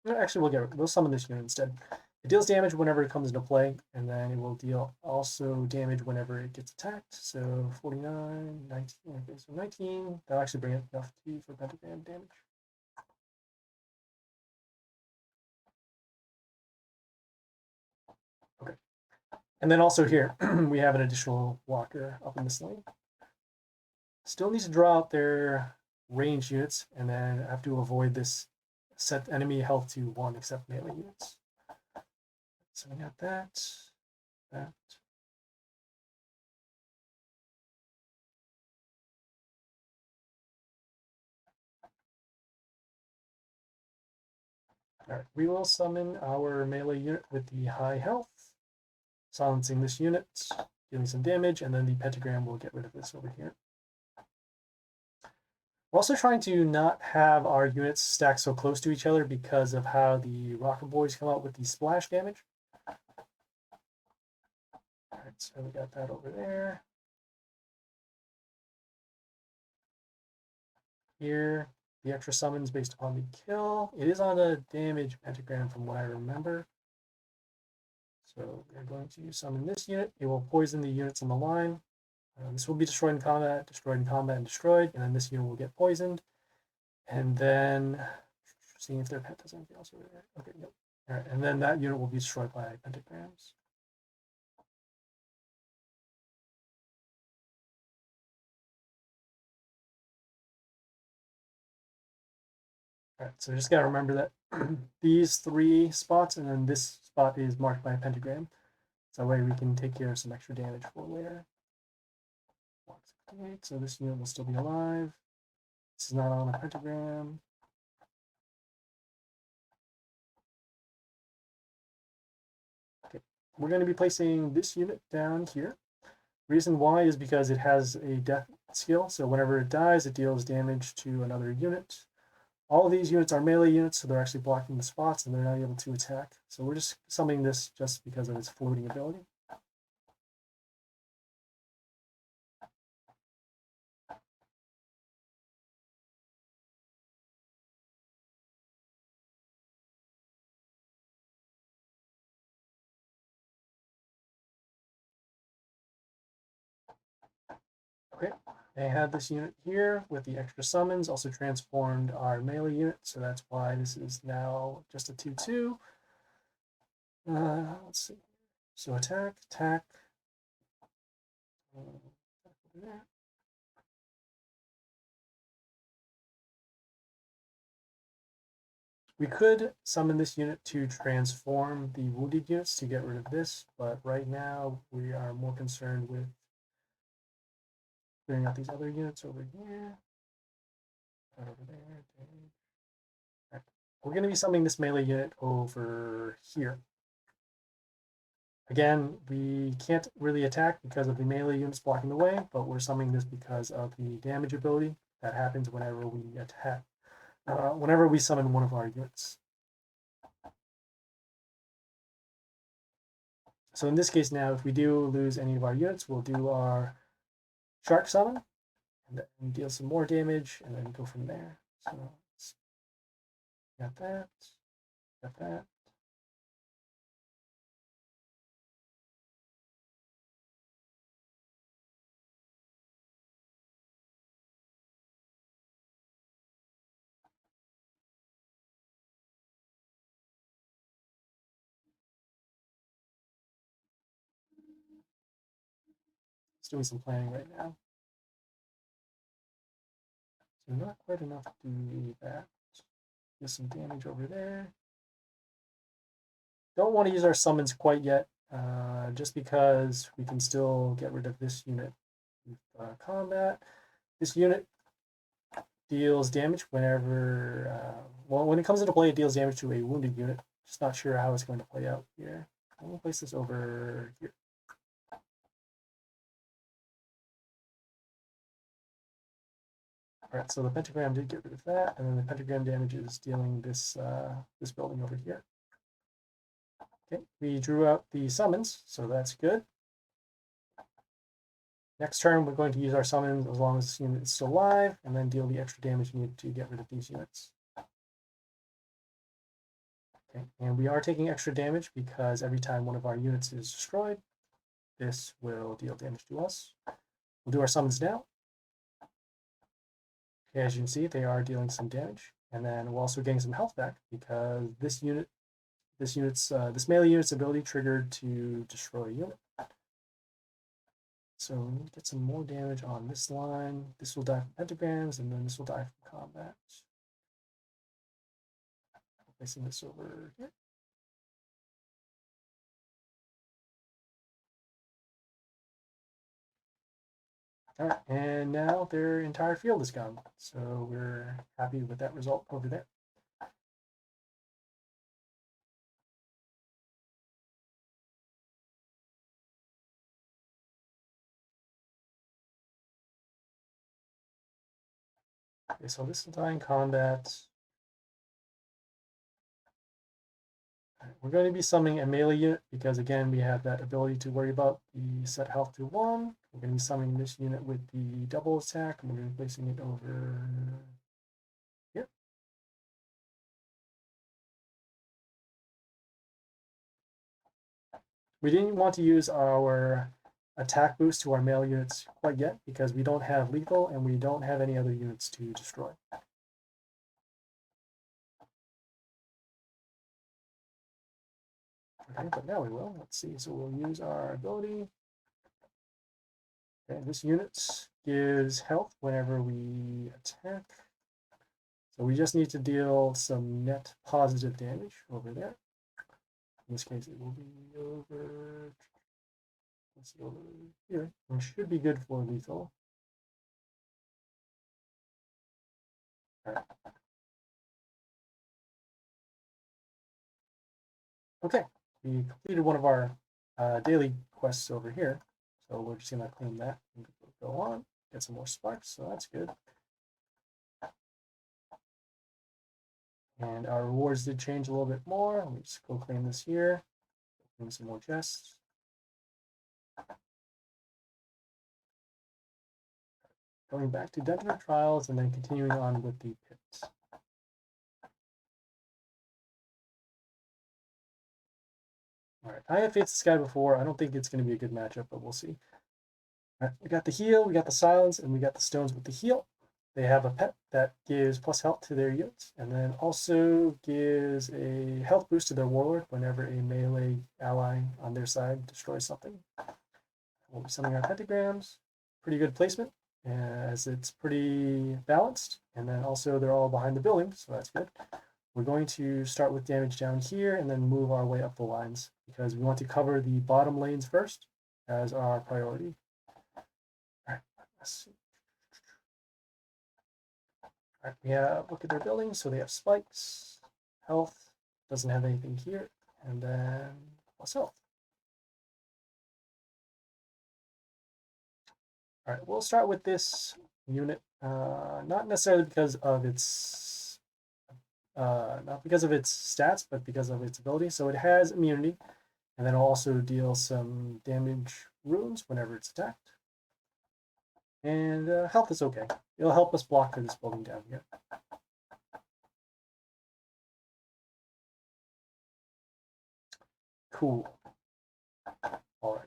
A: No, actually, we'll summon this unit instead. It deals damage whenever it comes into play, and then it will deal also damage whenever it gets attacked. So 49, 19, okay, so 19. That'll actually bring it enough for pentagram damage. Okay. And then also here, we have an additional blocker up in this lane. Still needs to draw out their ranged units, and then have to avoid this set enemy health to 1 except melee units. So we got that. All right, we will summon our melee unit with the high health, silencing this unit, dealing some damage, and then the pentagram will get rid of this over here. We're also trying to not have our units stack so close to each other because of how the rocket boys come out with the splash damage. All right, so we got that over there. Here, the extra summons based upon the kill. It is on a damage pentagram from what I remember. So we're going to summon this unit. It will poison the units on the line. This will be destroyed in combat, and destroyed. And then this unit will get poisoned. And then seeing if their pet does anything else over there. Okay, nope. All right, and then that unit will be destroyed by pentagrams. All right, so just gotta remember that these 3 spots and then this spot is marked by a pentagram. So that way we can take care of some extra damage for later. 168, so this unit will still be alive. This is not on a pentagram. Okay, we're going to be placing this unit down here. Reason why is because it has a death skill, so whenever it dies, it deals damage to another unit. All of these units are melee units, so they're actually blocking the spots and they're not able to attack. So we're just summoning this just because of its floating ability. Okay, I had this unit here with the extra summons, also transformed our melee unit, so that's why this is now just a 2/2. Let's see. So attack. We could summon this unit to transform the wounded units to get rid of this, but right now we are more concerned with clearing out these other units over here. Over there. Right. We're going to be summoning this melee unit over here. Again, we can't really attack because of the melee units blocking the way, but we're summoning this because of the damage ability that happens whenever we attack, whenever we summon one of our units. So in this case now, if we do lose any of our units, we'll do our shark summon and then deal some more damage and then go from there. So got that. doing some planning right now. So not quite enough to do that. Get some damage over there. Don't want to use our summons quite yet, just because we can still get rid of this unit with combat. This unit deals damage whenever, well, when it comes into play, it deals damage to a wounded unit. Just not sure how it's going to play out here. I'm going to place this over here. All right, so the pentagram did get rid of that, and then the pentagram damage is dealing this this building over here. Okay, we drew out the summons, so that's good. Next turn, we're going to use our summons as long as this unit is still alive, and then deal the extra damage needed to get rid of these units. Okay, and we are taking extra damage because every time one of our units is destroyed, this will deal damage to us. We'll do our summons now. Okay, as you can see, they are dealing some damage, and then we're also getting some health back because this melee unit's ability triggered to destroy a unit. So we need to get some more damage on this line. This will die from pentagrams, and then this will die from combat. Placing this over here. All right, and now their entire field is gone. So we're happy with that result over there. Okay, so this will die in combat. We're going to be summoning a melee unit because, again, we have that ability to worry about the set health to 1. We're going to be summoning this unit with the double attack, and we're going to be placing it over here. We didn't want to use our attack boost to our melee units quite yet because we don't have lethal and we don't have any other units to destroy. Okay, but now we will. Let's see. So we'll use our ability. Okay, this unit gives health whenever we attack. So we just need to deal some net positive damage over there. In this case, it will be over. Let's see, over here. It should be good for lethal. All right. Okay, we completed one of our daily quests over here. So we're just going to claim that and go on, get some more sparks. So that's good. And our rewards did change a little bit more. Let me just go claim this here. Claim some more chests. Going back to Dungeon Trials and then continuing on with the pits. All right, I have faced this guy before. I don't think it's going to be a good matchup, but we'll see. All right, we got the heal, we got the silence, and we got the stones with the heal. They have a pet that gives plus health to their units, and then also gives a health boost to their warlord whenever a melee ally on their side destroys something. We'll be sending our pentagrams. Pretty good placement, as it's pretty balanced, and then also they're all behind the building, so that's good. We're going to start with damage down here and then move our way up the lines because we want to cover the bottom lanes first as our priority. All right, let's see. All right, we have, look at their buildings. So they have spikes, health, doesn't have anything here, and then plus health. All right, we'll start with this unit, not necessarily because of its, not because of its stats, but because of its ability. So it has immunity, and then it'll also deal some damage runes whenever it's attacked. And health is okay. It'll help us block this building down here. Cool. All right.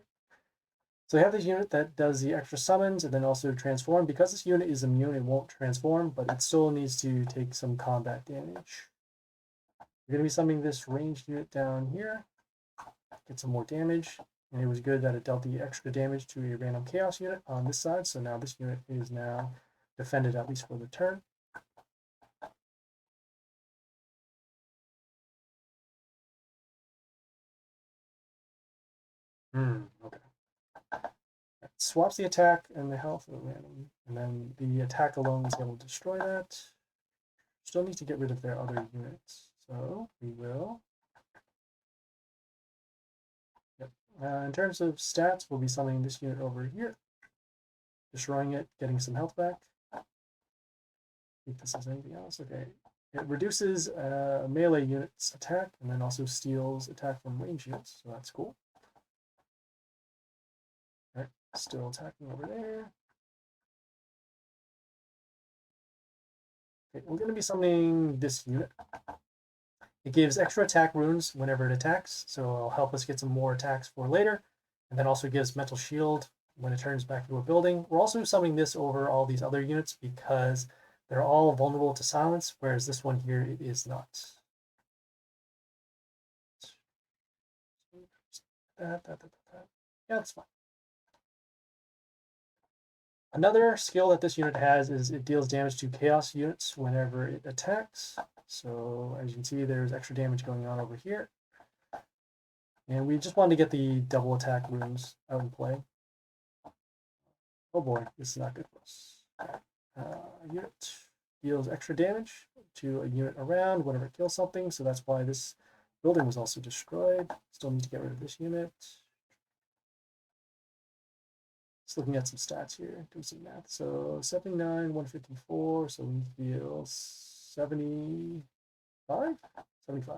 A: So we have this unit that does the extra summons and then also transform. Because this unit is immune, it won't transform, but it still needs to take some combat damage. We're going to be summoning this ranged unit down here. Get some more damage. And it was good that it dealt the extra damage to a random chaos unit on this side. So now this unit is now defended at least for the turn. Okay. It swaps the attack and the health of the random. And then the attack alone is able to destroy that. Still need to get rid of their other units. So we will. Yep. In terms of stats, we'll be summoning this unit over here. Destroying it, getting some health back. I think this is anything else. Okay. It reduces a melee unit's attack and then also steals attack from range units. So that's cool. All right. Still attacking over there. Okay, we're going to be summoning this unit. It gives extra attack runes whenever it attacks, so it'll help us get some more attacks for later. And then also gives mental shield when it turns back into a building. We're also summoning this over all these other units because they're all vulnerable to silence, whereas this one here it is not. Yeah, that's fine. Another skill that this unit has is it deals damage to chaos units whenever it attacks. So as you can see, there's extra damage going on over here. And we just wanted to get the double attack runes out in play. Oh boy, this is not good for us. Unit deals extra damage to a unit around whenever it kills something, so that's why this building was also destroyed. Still need to get rid of this unit. Just looking at some stats here, doing some math. So 79, 154, so we need to deal 75? 75.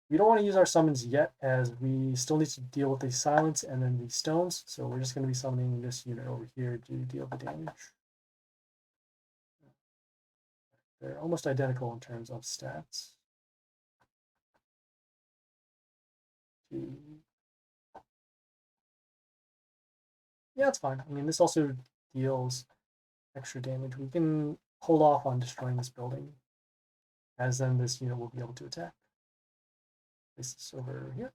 A: We don't want to use our summons yet, as we still need to deal with the silence and then the stones. So we're just going to be summoning this unit over here to deal the damage. They're almost identical in terms of stats. Yeah, it's fine. I mean, this also deals extra damage. We can hold off on destroying this building, as then this unit will be able to attack. Place this over here.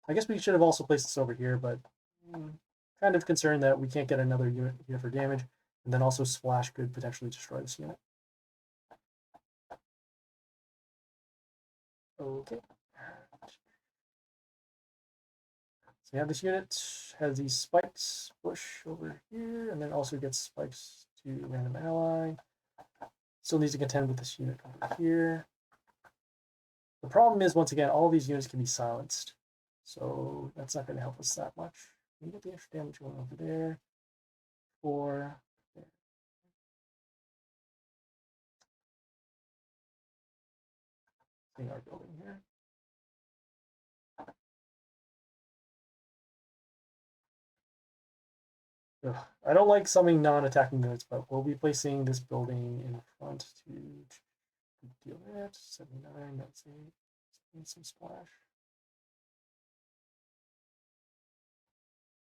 A: I guess we should have also placed this over here, but kind of concerned that we can't get another unit here for damage, and then also Splash could potentially destroy this unit. Okay. So we have this unit, has these spikes, push over here, and then also gets spikes to random ally. Still needs to contend with this unit over here. The problem is, once again, all these units can be silenced. So that's not going to help us that much. We get the extra damage going over there. 4. There. Seeing our building here. Ugh. I don't like summoning non-attacking units, but we'll be placing this building in front to deal that. 79, that's 8. Need some splash.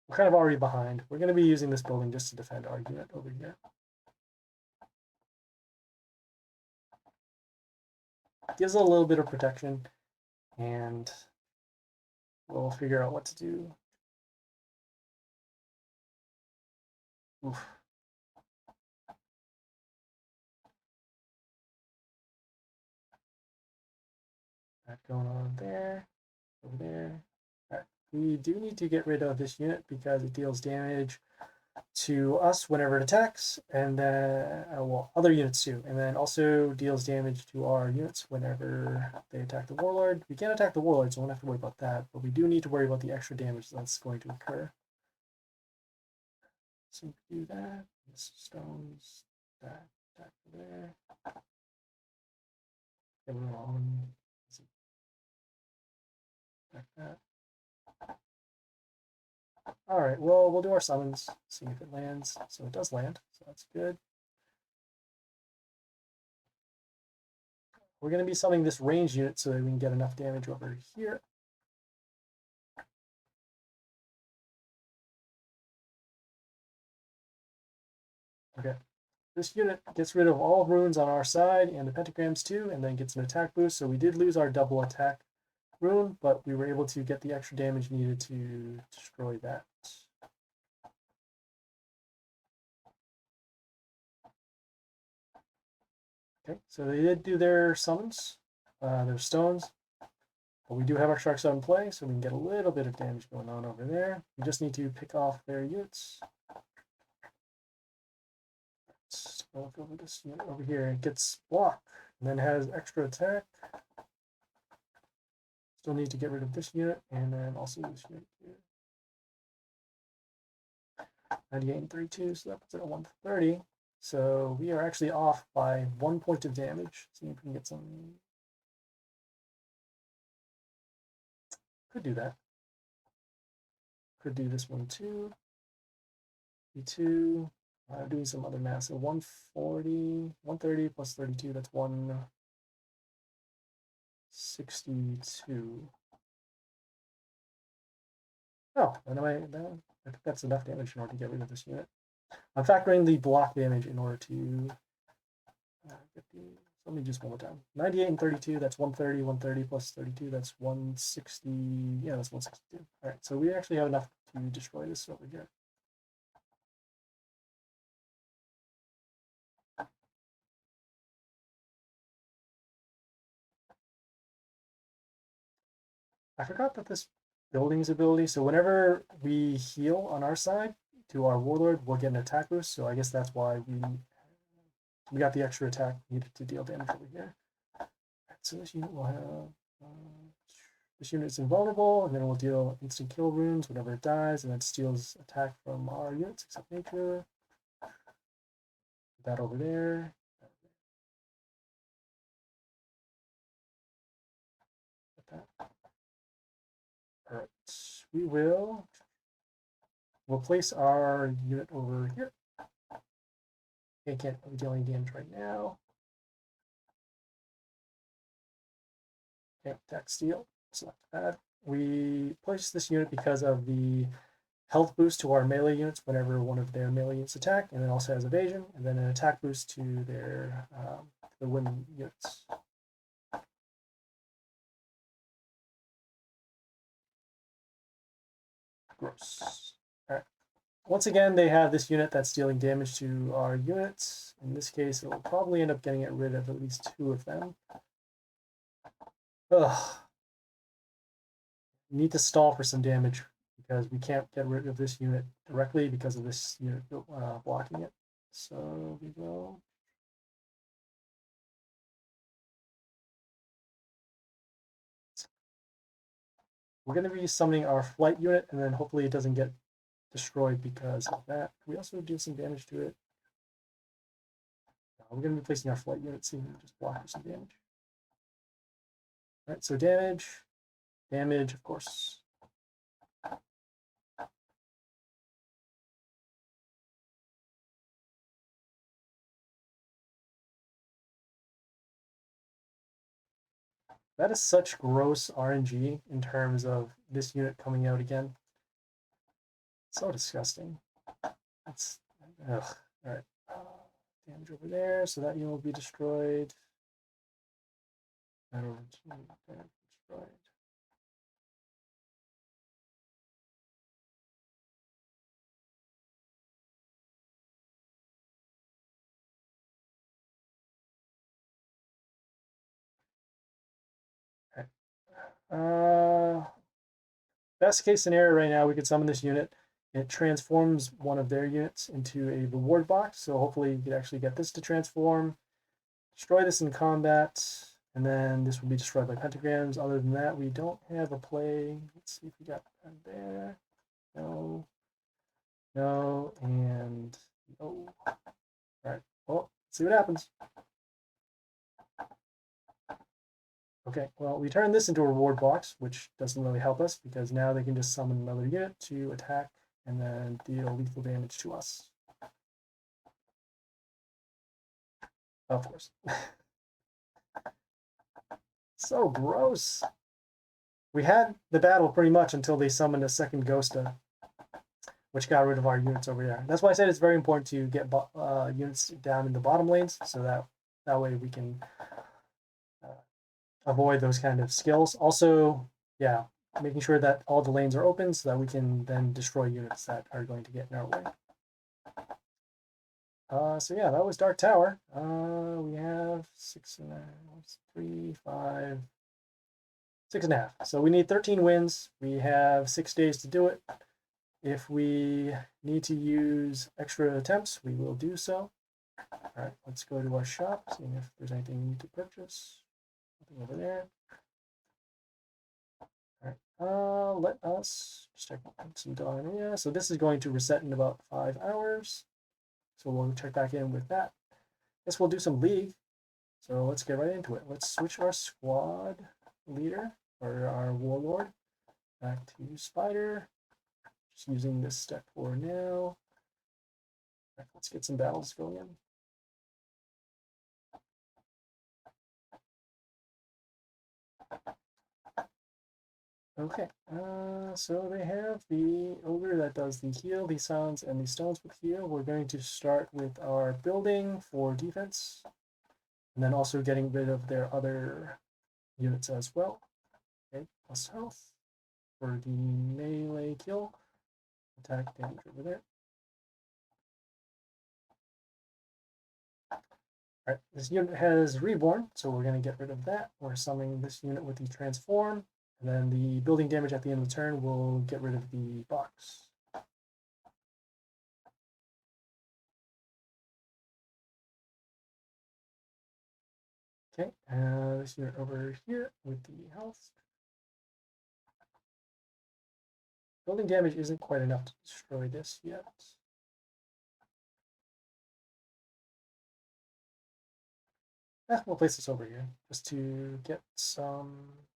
A: We're kind of already behind. We're going to be using this building just to defend our unit over here. Gives it a little bit of protection, and we'll figure out what to do. Oof. That going on there, over there. All right. We do need to get rid of this unit because it deals damage to us whenever it attacks, and then well, other units too, and then also deals damage to our units whenever they attack the warlord. We can't attack the warlord, so we don't have to worry about that, but we do need to worry about the extra damage that's going to occur. So we do that. This stones, that, attack there. Everyone, like that. All right, well, we'll do our summons, see if it lands. So it does land, so that's good. We're going to be summoning this range unit so that we can get enough damage over here. Okay, This unit gets rid of all runes on our side and the pentagrams too, and then gets an attack boost. So we did lose our double attack rune, but we were able to get the extra damage needed to destroy that. Okay, so they did do their summons, their stones. But we do have our sharks out in play, so we can get a little bit of damage going on over there. We just need to pick off their units. Let's look over this unit over here. It gets blocked, and then has extra attack. Still need to get rid of this unit, and then also this unit here. 98 and 32, so that puts it at 130. So we are actually off by 1 point of damage. See if we can get some. Could do that. Could do this one too. B2. Doing some other math. So 140, 130 plus 32, that's 162. Oh, I think that's enough damage in order to get rid of this unit. I'm factoring the block damage in order to get the. Let me just one more time. 98 and 32, that's 130. 130 plus 32, that's 160. Yeah, that's 162. All right, so we actually have enough to destroy this over here. I forgot that this building's ability. So whenever we heal on our side to our warlord, we'll get an attack boost. So I guess that's why we got the extra attack needed to deal damage over here. Right, so this unit will have this unit is invulnerable, and then we'll deal instant kill runes whenever it dies, and then steals attack from our units except nature. That over there. That. All right, we'll place our unit over here. Okay, can't be dealing damage right now. Okay, attack steal. It's not bad. We place this unit because of the health boost to our melee units whenever one of their melee units attack, and it also has evasion, and then an attack boost to their the women units. Gross. All right. Once again, they have this unit that's dealing damage to our units. In this case, it'll probably end up getting rid of at least 2 of them. Ugh. We need to stall for some damage because we can't get rid of this unit directly because of this unit blocking it. So we will. We're going to be summoning our flight unit, and then hopefully it doesn't get destroyed because of that. Can we also do some damage to it? No, we're going to be placing our flight unit, so we can just block for some damage. All right, so damage, of course. That is such gross RNG in terms of this unit coming out again. So disgusting. That's ugh. All right, damage over there, so that unit will be destroyed. That over destroyed. Best case scenario right now, we could summon this unit. It transforms one of their units into a reward box. So hopefully you could actually get this to transform, destroy this in combat, and then this will be destroyed by pentagrams. Other than that, we don't have a play. Let's see if we got that there. No, and no. All right, well, let's see what happens. Okay, well, we turn this into a reward box, which doesn't really help us because now they can just summon another unit to attack and then deal lethal damage to us. Of course. So gross. We had the battle pretty much until they summoned a second Ghosta. which got rid of our units over there. That's why I said it's very important to get units down in the bottom lanes, so that way we can avoid those kind of skills. Also, yeah, making sure that all the lanes are open so that we can then destroy units that are going to get in our way. So yeah, that was Dark Tower. We have 3, 5, 6.5. So we need 13 wins. We have 6 days to do it. If we need to use extra attempts, we will do so. All right, let's go to our shop, seeing if there's anything we need to purchase. Nothing over there. All right, let us just check some dollar. So this is going to reset in about 5 hours. So we'll check back in with that. Guess we'll do some league. So let's get right into it. Let's switch our squad leader or our warlord back to Spider. Just using this step for now. Right, let's get some battles going in. Okay, so they have the ogre that does the heal, the sounds, and the stones with heal. We're going to start with our building for defense, and then also getting rid of their other units as well. Okay, plus health for the melee kill, attack damage over there. All right, this unit has reborn, so we're going to get rid of that. We're summoning this unit with the transform. And then the building damage at the end of the turn will get rid of the box. Okay, this unit over here with the health. Building damage isn't quite enough to destroy this yet. We'll place this over here just to get some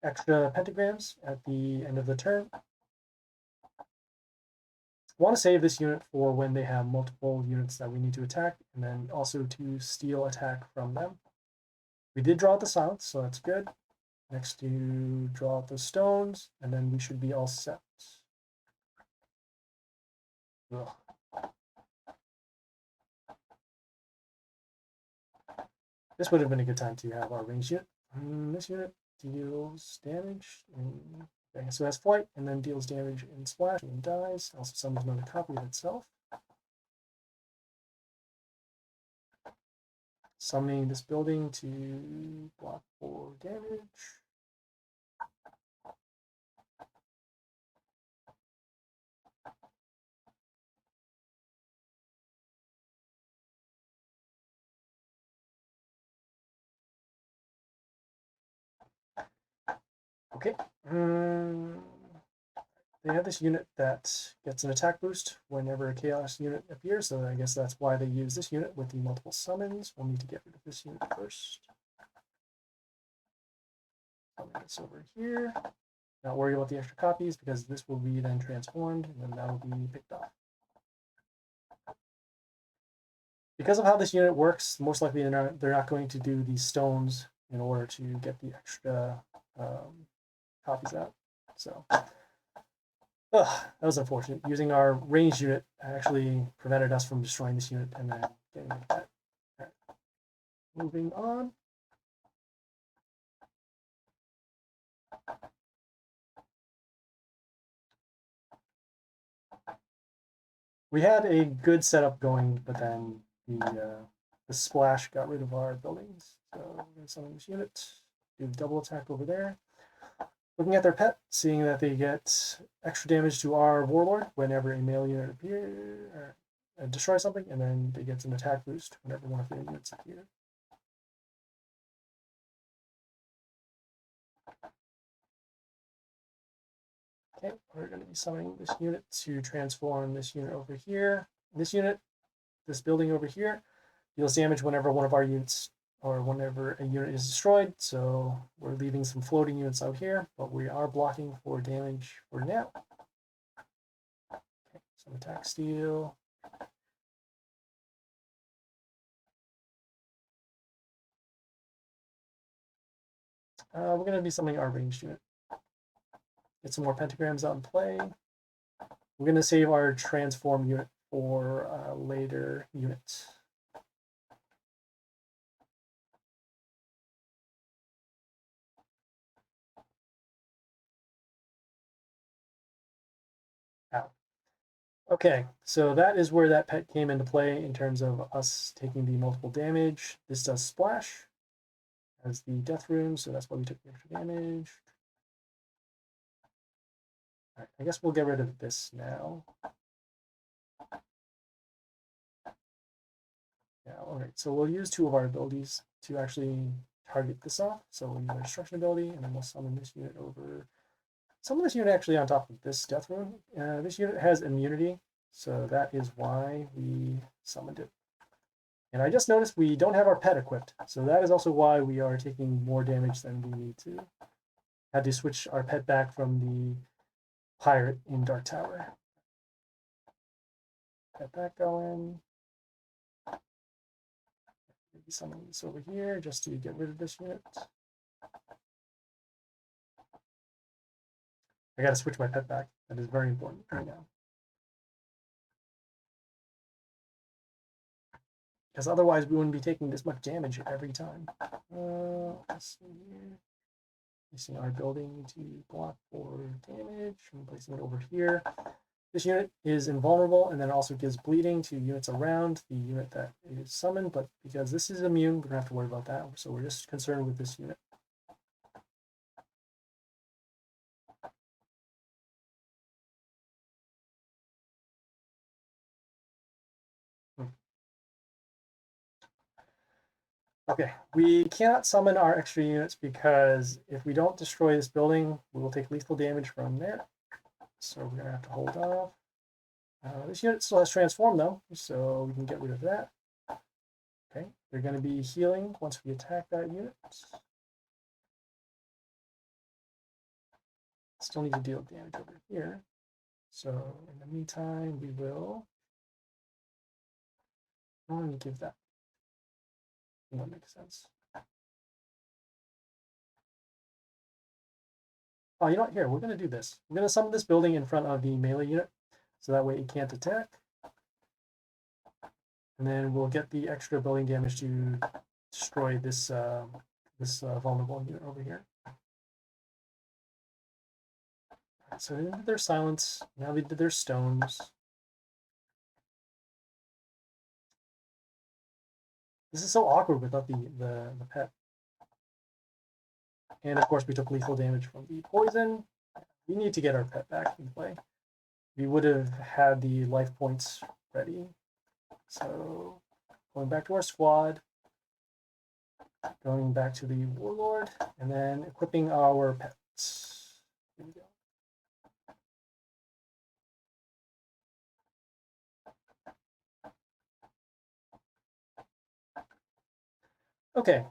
A: extra pentagrams at the end of the turn. Want to save this unit for when they have multiple units that we need to attack, and then also to steal attack from them. We did draw out the silence, so that's good. Next to draw out the stones, and then we should be all set. Ugh. This would have been a good time to have our ranged unit. This unit deals damage. Okay, so it has flight, and then deals damage in splash and dies. Also summons another copy of itself. Summoning this building to block 4 damage. Okay. They have this unit that gets an attack boost whenever a chaos unit appears, so I guess that's why they use this unit with the multiple summons. We'll need to get rid of this unit first. Summon this over here. Not worry about the extra copies because this will be then transformed and then that will be picked off. Because of how this unit works, most likely they're not going to do these stones in order to get the extra copies out. So that was unfortunate. Using our ranged unit actually prevented us from destroying this unit and then getting it back. Right. Moving on. We had a good setup going, but then the splash got rid of our buildings. So we're going to summon this unit, do the double attack over there. Looking at their pet, seeing that they get extra damage to our warlord whenever a male unit appears, or destroy something, and then they get an attack boost whenever one of their units appear. Okay, we're going to be summoning this unit to transform this unit over here. This unit, this building over here, deals damage whenever one of our units or whenever a unit is destroyed. So we're leaving some floating units out here, but we are blocking for damage for now. Okay, some attack steal. We're going to be summoning our ranged unit. Get some more pentagrams out in play. We're going to save our transform unit for later units. Ow. Okay, so that is where that pet came into play in terms of us taking the multiple damage. This does splash as the death rune, so that's why we took the extra damage. All right, I guess we'll get rid of this now. Yeah, all right, so we'll use 2 of our abilities to actually target this off. So we'll use our destruction ability, and then we'll summon this unit over. Summon this unit actually on top of this death rune. This unit has immunity, so that is why we summoned it. And I just noticed we don't have our pet equipped, so that is also why we are taking more damage than we need to. Had to switch our pet back from the pirate in Dark Tower. Get that going. Maybe summon this over here just to get rid of this unit. I gotta switch my pet back. That is very important right now. Because otherwise we wouldn't be taking this much damage every time. Let's see here. Placing our building to block for damage. I'm placing it over here. This unit is invulnerable, and then it also gives bleeding to units around the unit that is summoned, but because this is immune, we don't have to worry about that. So we're just concerned with this unit. Okay, we cannot summon our extra units because if we don't destroy this building, we will take lethal damage from there. So we're gonna have to hold off. This unit still has transform though, so we can get rid of that. Okay, they're going to be healing once we attack that unit. Still need to deal damage over here. So in the meantime, we will. I'm going to give that. That makes sense. Oh, you know what? Here, we're going to do this. We're going to summon this building in front of the melee unit, so that way it can't attack. And then we'll get the extra building damage to destroy this vulnerable unit over here. Right, so they did their silence. Now they did their stones. This is so awkward without the pet. And of course, we took lethal damage from the poison. We need to get our pet back in play. We would have had the life points ready. So going back to our squad, going back to the warlord, and then equipping our pets. Here we go. Okay,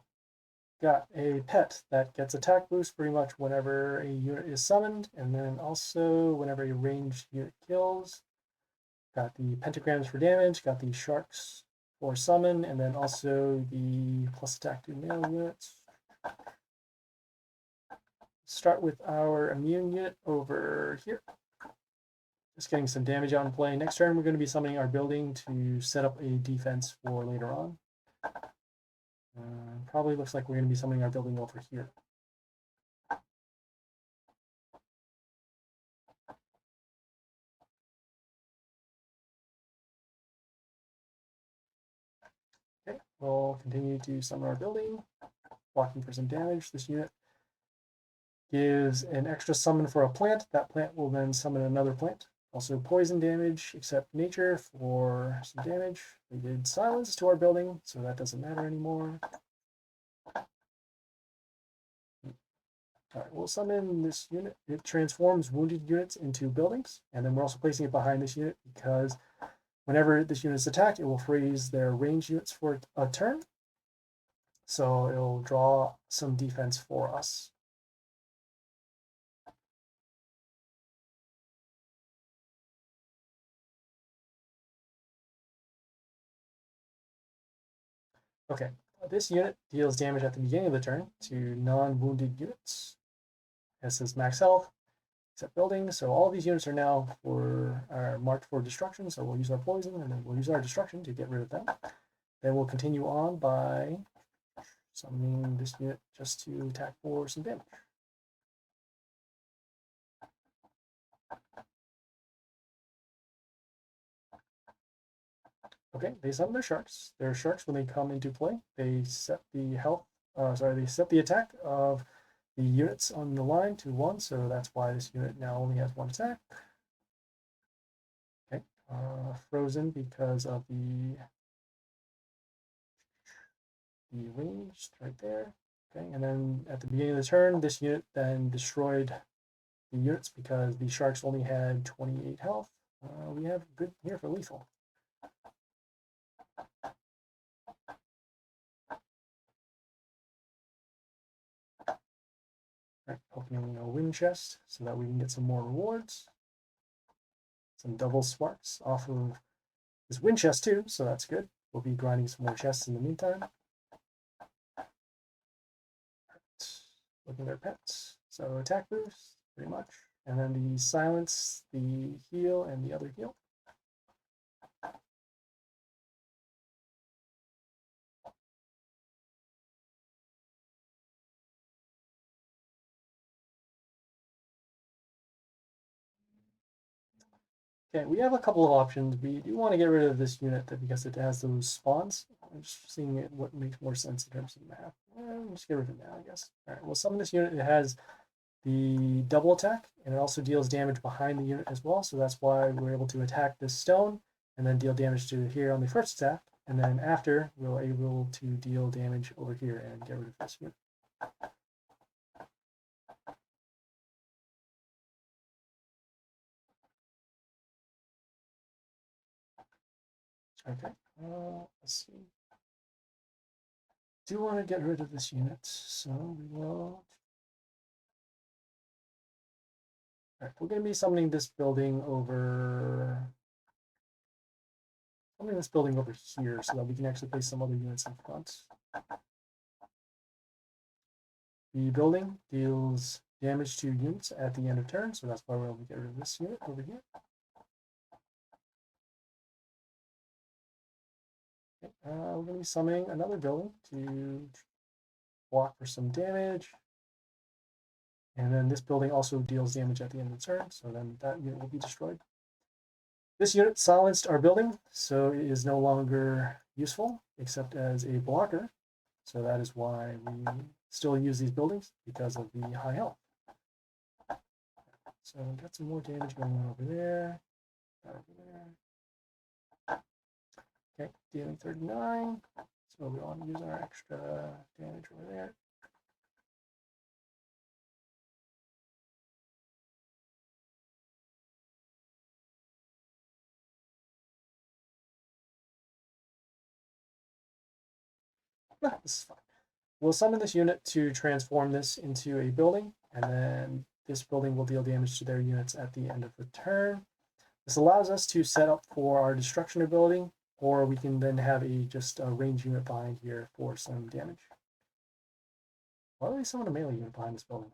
A: got a pet that gets attack boost pretty much whenever a unit is summoned, and then also whenever a ranged unit kills. Got the pentagrams for damage, got the sharks for summon, and then also the plus attack to melee units. Start with our immune unit over here. Just getting some damage out in play. Next turn, we're going to be summoning our building to set up a defense for later on. Probably looks like we're going to be summoning our building over here. Okay, we'll continue to summon our building, blocking for some damage. This unit gives an extra summon for a plant. That plant will then summon another plant. Also poison damage, except nature for some damage. We did silence to our building, so that doesn't matter anymore. All right, we'll summon this unit. It transforms wounded units into buildings, and then we're also placing it behind this unit because whenever this unit is attacked, it will freeze their ranged units for a turn. So it'll draw some defense for us. Okay, this unit deals damage at the beginning of the turn to non-wounded units. It says max health. Except buildings. So all these units are now are marked for destruction. So we'll use our poison and then we'll use our destruction to get rid of them. Then we'll continue on by summoning this unit just to attack for some damage. Okay, they summon their sharks. Their sharks, when they come into play, they set the they set the attack of the units on the line to 1, so that's why this unit now only has 1 attack. Okay, frozen because of the range right there. Okay, and then at the beginning of the turn, this unit then destroyed the units because the sharks only had 28 health. We have good here for lethal. Right, opening a win chest so that we can get some more rewards. Some double sparks off of this win chest too, so that's good. We'll be grinding some more chests in the meantime. Looking at their pets. So attack boost, pretty much. And then the silence, the heal, and the other heal. Okay, we have a couple of options. We do want to get rid of this unit because it has those spawns. I'm just seeing what makes more sense in terms of the map. Just get rid of it now, I guess. All right, we'll summon this unit. It has the double attack, and it also deals damage behind the unit as well. So that's why we're able to attack this stone and then deal damage to here on the first attack. And then after, we're able to deal damage over here and get rid of this unit. Okay, let's see. Do want to get rid of this unit, so we will. All right, we're going to be summoning this building over. Summoning this building over here so that we can actually place some other units in front. The building deals damage to units at the end of turn, so that's why we're going to get rid of this unit over here. Okay, we're going to be summoning another building to block for some damage. And then this building also deals damage at the end of the turn, so then that unit will be destroyed. This unit silenced our building, so it is no longer useful except as a blocker. So that is why we still use these buildings, because of the high health. So we've got some more damage going on over there. Over there. Okay, dealing 39. So we want to use our extra damage over there. This is fine. We'll summon this unit to transform this into a building, and then this building will deal damage to their units at the end of the turn. This allows us to set up for our destruction ability, or we can then have just a range unit behind here for some damage. Why do they summon a melee unit behind this building?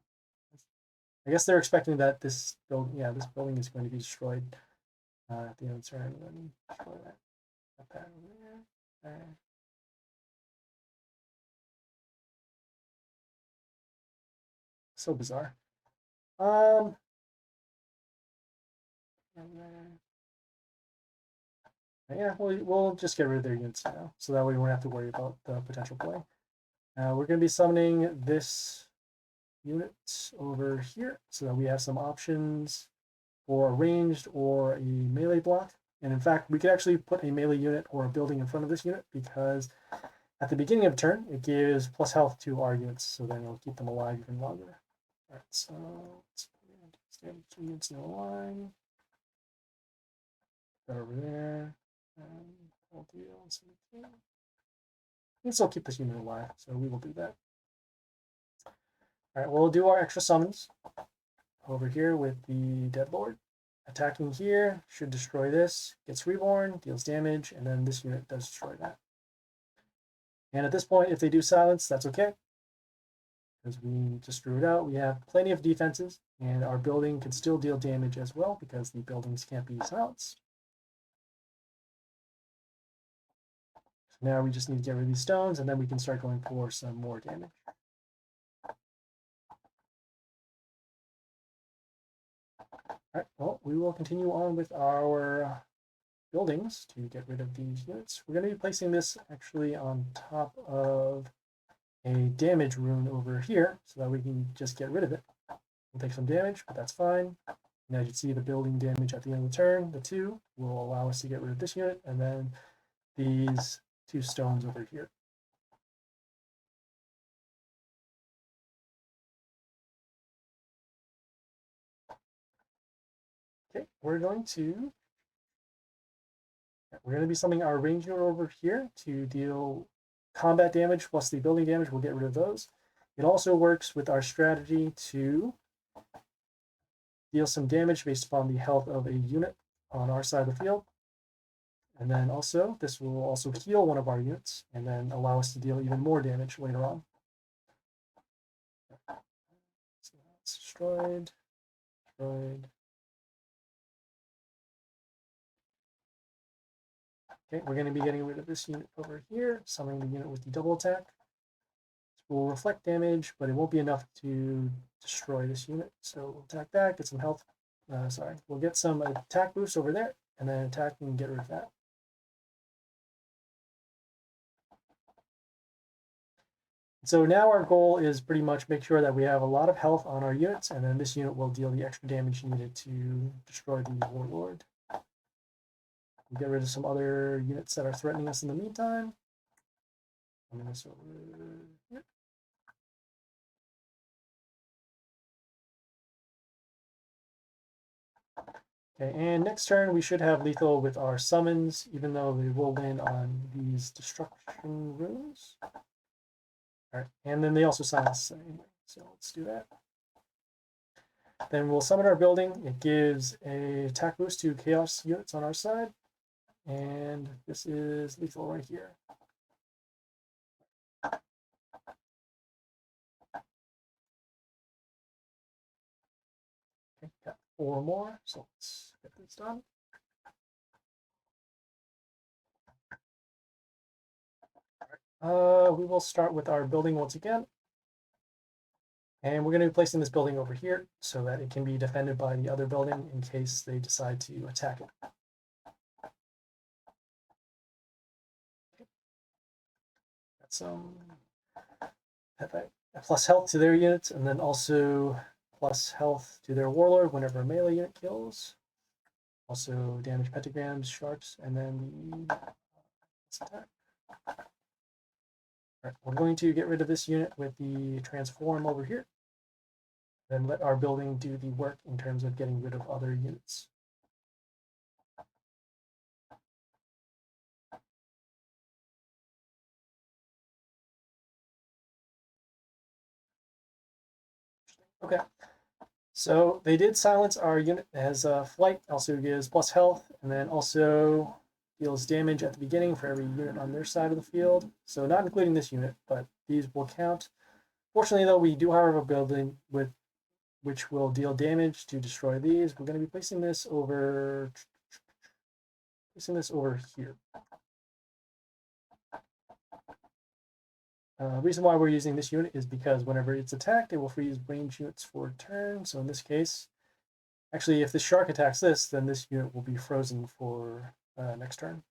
A: I guess they're expecting that this building is going to be destroyed at the end of the turn. Let me destroy that. Put that over there. So bizarre. Yeah, we'll just get rid of their units now, so that way we won't have to worry about the potential play. We're going to be summoning this unit over here, so that we have some options for a ranged or a melee block. And in fact, we could actually put a melee unit or a building in front of this unit, because at the beginning of the turn, it gives plus health to our units, so then it'll keep them alive even longer. All right, so let's stand 2 units in a line. That over there. We'll deal 17. We can still keep this unit alive, so we will do that. All right, we'll do our extra summons over here with the Dead Lord. Attacking here should destroy this, gets reborn, deals damage, and then this unit does destroy that. And at this point, if they do silence, that's okay, because we just drew it out. We have plenty of defenses. and our building can still deal damage as well because the buildings can't be silenced. So now we just need to get rid of these stones, and then we can start going for some more damage. All right, well, we will continue on with our buildings to get rid of these units. We're going to be placing this actually on top of a damage rune over here so that we can just get rid of it. We'll take some damage, but that's fine. And as you see, the building damage at the end of the turn, the 2, will allow us to get rid of this unit, and then these 2 stones over here. Okay, we're going to be summoning our ranger over here to deal combat damage plus the building damage. We'll get rid of those. It also works with our strategy to deal some damage based upon the health of a unit on our side of the field. And then also, this will also heal one of our units and then allow us to deal even more damage later on. So that's destroyed. Okay, we're going to be getting rid of this unit over here, summoning the unit with the double attack. This will reflect damage, but it won't be enough to destroy this unit. So we'll attack that, get some health. We'll get some attack boost over there, and then attack and get rid of that. So now our goal is pretty much make sure that we have a lot of health on our units, and then this unit will deal the extra damage needed to destroy the warlord. We'll get rid of some other units that are threatening us in the meantime. I'm this over here. Okay, and next turn we should have lethal with our summons, even though they will land on these destruction runes. All right, and then they also silence anyway, so let's do that. Then we'll summon our building. It gives a attack boost to chaos units on our side, and this is lethal right here. Okay, got 4 more, so let's get this done. We will start with our building once again. And we're going to be placing this building over here so that it can be defended by the other building in case they decide to attack it. Okay. Got some plus health to their units, and then also plus health to their warlord whenever a melee unit kills. Also damage pentagrams, sharks, and then the attack. All right, we're going to get rid of this unit with the transform over here. Then let our building do the work in terms of getting rid of other units. Okay, so they did silence our unit. It has flight, also gives plus health, and then also deals damage at the beginning for every unit on their side of the field. So not including this unit, but these will count. Fortunately, though, we do have a building with which will deal damage to destroy these. We're going to be placing this over here. Reason why we're using this unit is because whenever it's attacked, it will freeze range units for a turn. So in this case, actually, if this shark attacks this, then this unit will be frozen for next turn.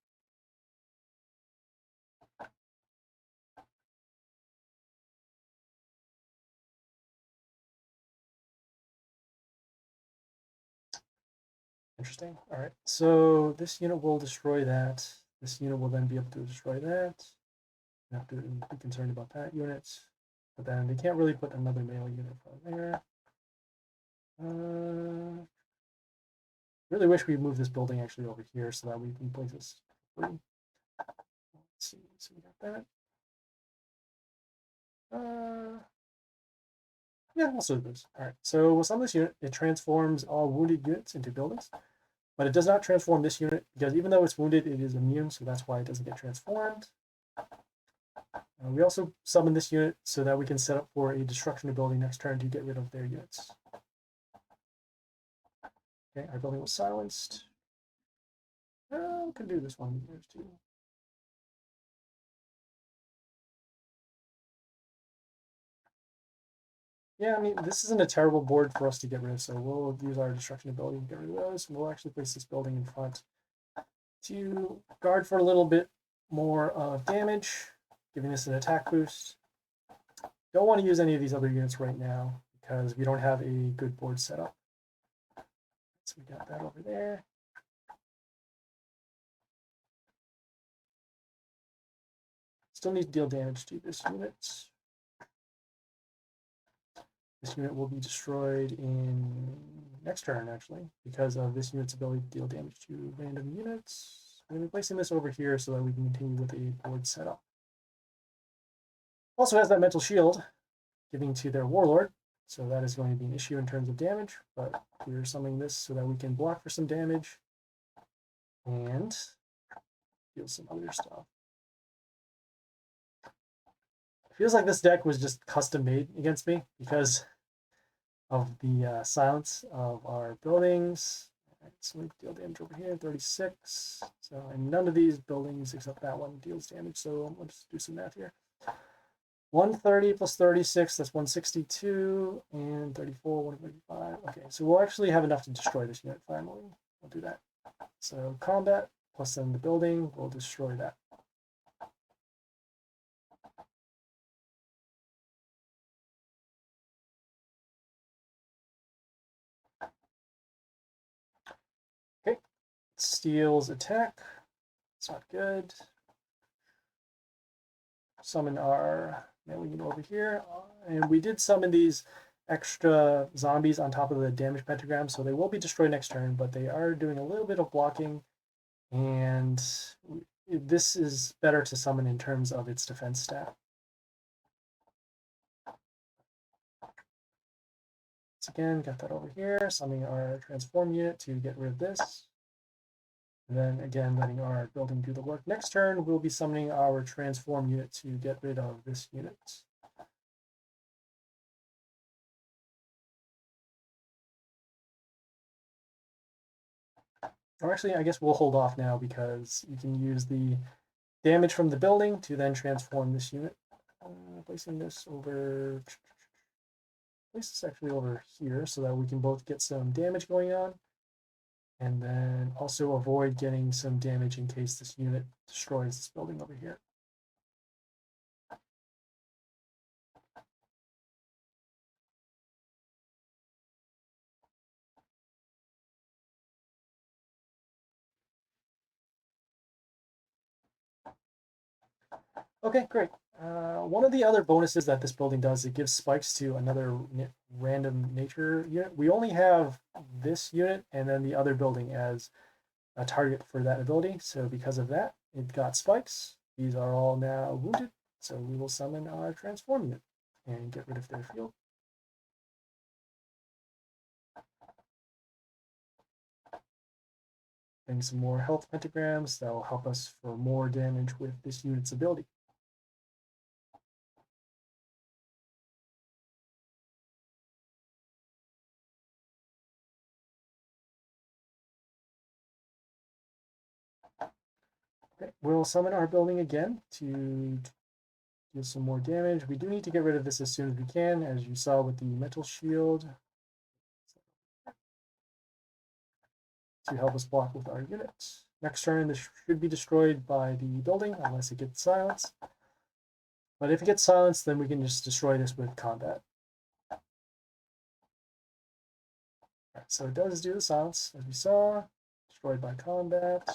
A: Interesting. All right. So this unit will destroy that. This unit will then be able to destroy that. You have to be concerned about that unit. But then they can't really put another melee unit from there. Really wish we moved this building actually over here so that we can place this free. Let's see. So we got that. Yeah, also this. All right. So with this unit, it transforms all wounded units into buildings. But it does not transform this unit because even though it's wounded, it is immune, so that's why it doesn't get transformed. We also summon this unit so that we can set up for a destruction ability next turn to get rid of their units. Okay, our building was silenced. We could do this one. There's two. Yeah, I mean, this isn't a terrible board for us to get rid of, so we'll use our destruction ability to get rid of those. And we'll actually place this building in front to guard for a little bit more damage, giving us an attack boost. Don't want to use any of these other units right now because we don't have a good board set up. So we got that over there. Still need to deal damage to this unit. This unit will be destroyed in next turn, actually, because of this unit's ability to deal damage to random units. I'm placing this over here so that we can continue with a board setup. Also has that mental shield, giving to their warlord, so that is going to be an issue in terms of damage, but we're summoning this so that we can block for some damage and deal some other stuff. Feels like this deck was just custom made against me because of the silence of our buildings. Right, so we deal damage over here, 36. So, and none of these buildings except that one deals damage. So let's do some math here. 130 plus 36, that's 162, and 34, 135. Okay, so we'll actually have enough to destroy this unit finally. We'll do that. So combat plus then the building will destroy that. Okay, Steel's attack. It's not good. Summon our melee unit over here. And we did summon these extra zombies on top of the damage pentagram, so they will be destroyed next turn, but they are doing a little bit of blocking, and this is better to summon in terms of its defense stat. Once again, got that over here, summoning our transform unit to get rid of this. And then again, letting our building do the work. Next turn, we'll be summoning our transform unit to get rid of this unit. Or actually, I guess we'll hold off now because you can use the damage from the building to then transform this unit. Placing this over... Place this actually over here so that we can both get some damage going on. And then also avoid getting some damage in case this unit destroys this building over here. Okay, great. One of the other bonuses that this building does, it gives spikes to another random nature unit. We only have this unit and then the other building as a target for that ability. So because of that, it got spikes. These are all now wounded. So we will summon our transform unit and get rid of their field. Getting some more health pentagrams that will help us for more damage with this unit's ability. Okay, we'll summon our building again to deal some more damage. We do need to get rid of this as soon as we can, as you saw with the mental shield, to help us block with our units. Next turn, this should be destroyed by the building unless it gets silenced. But if it gets silenced, then we can just destroy this with combat. Right, so it does do the silence, as we saw, destroyed by combat.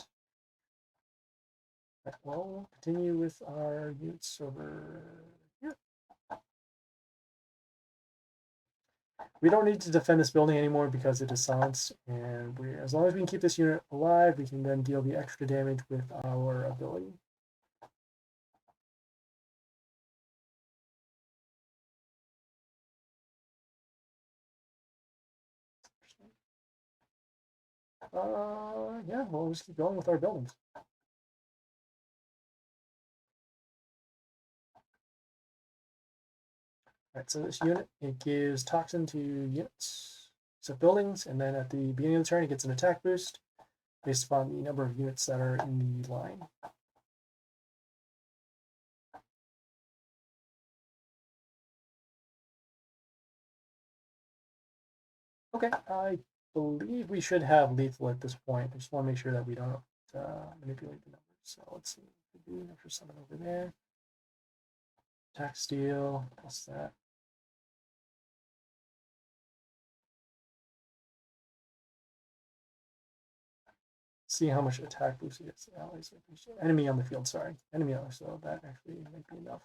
A: Right, well, we'll continue with our units over here. We don't need to defend this building anymore because it is silenced, and as long as we can keep this unit alive, we can then deal the extra damage with our ability. Yeah, we'll just keep going with our buildings. Alright, so this unit, it gives toxin to units. set buildings, and then at the beginning of the turn, it gets an attack boost based upon the number of units that are in the line. Okay, I believe we should have lethal at this point. I just want to make sure that we don't manipulate the numbers. So let's see. We do extra summon over there. Attack steal. What's that? See how much attack boost it gets. Allies enemy on the field. Sorry, enemy on. So that actually might be enough.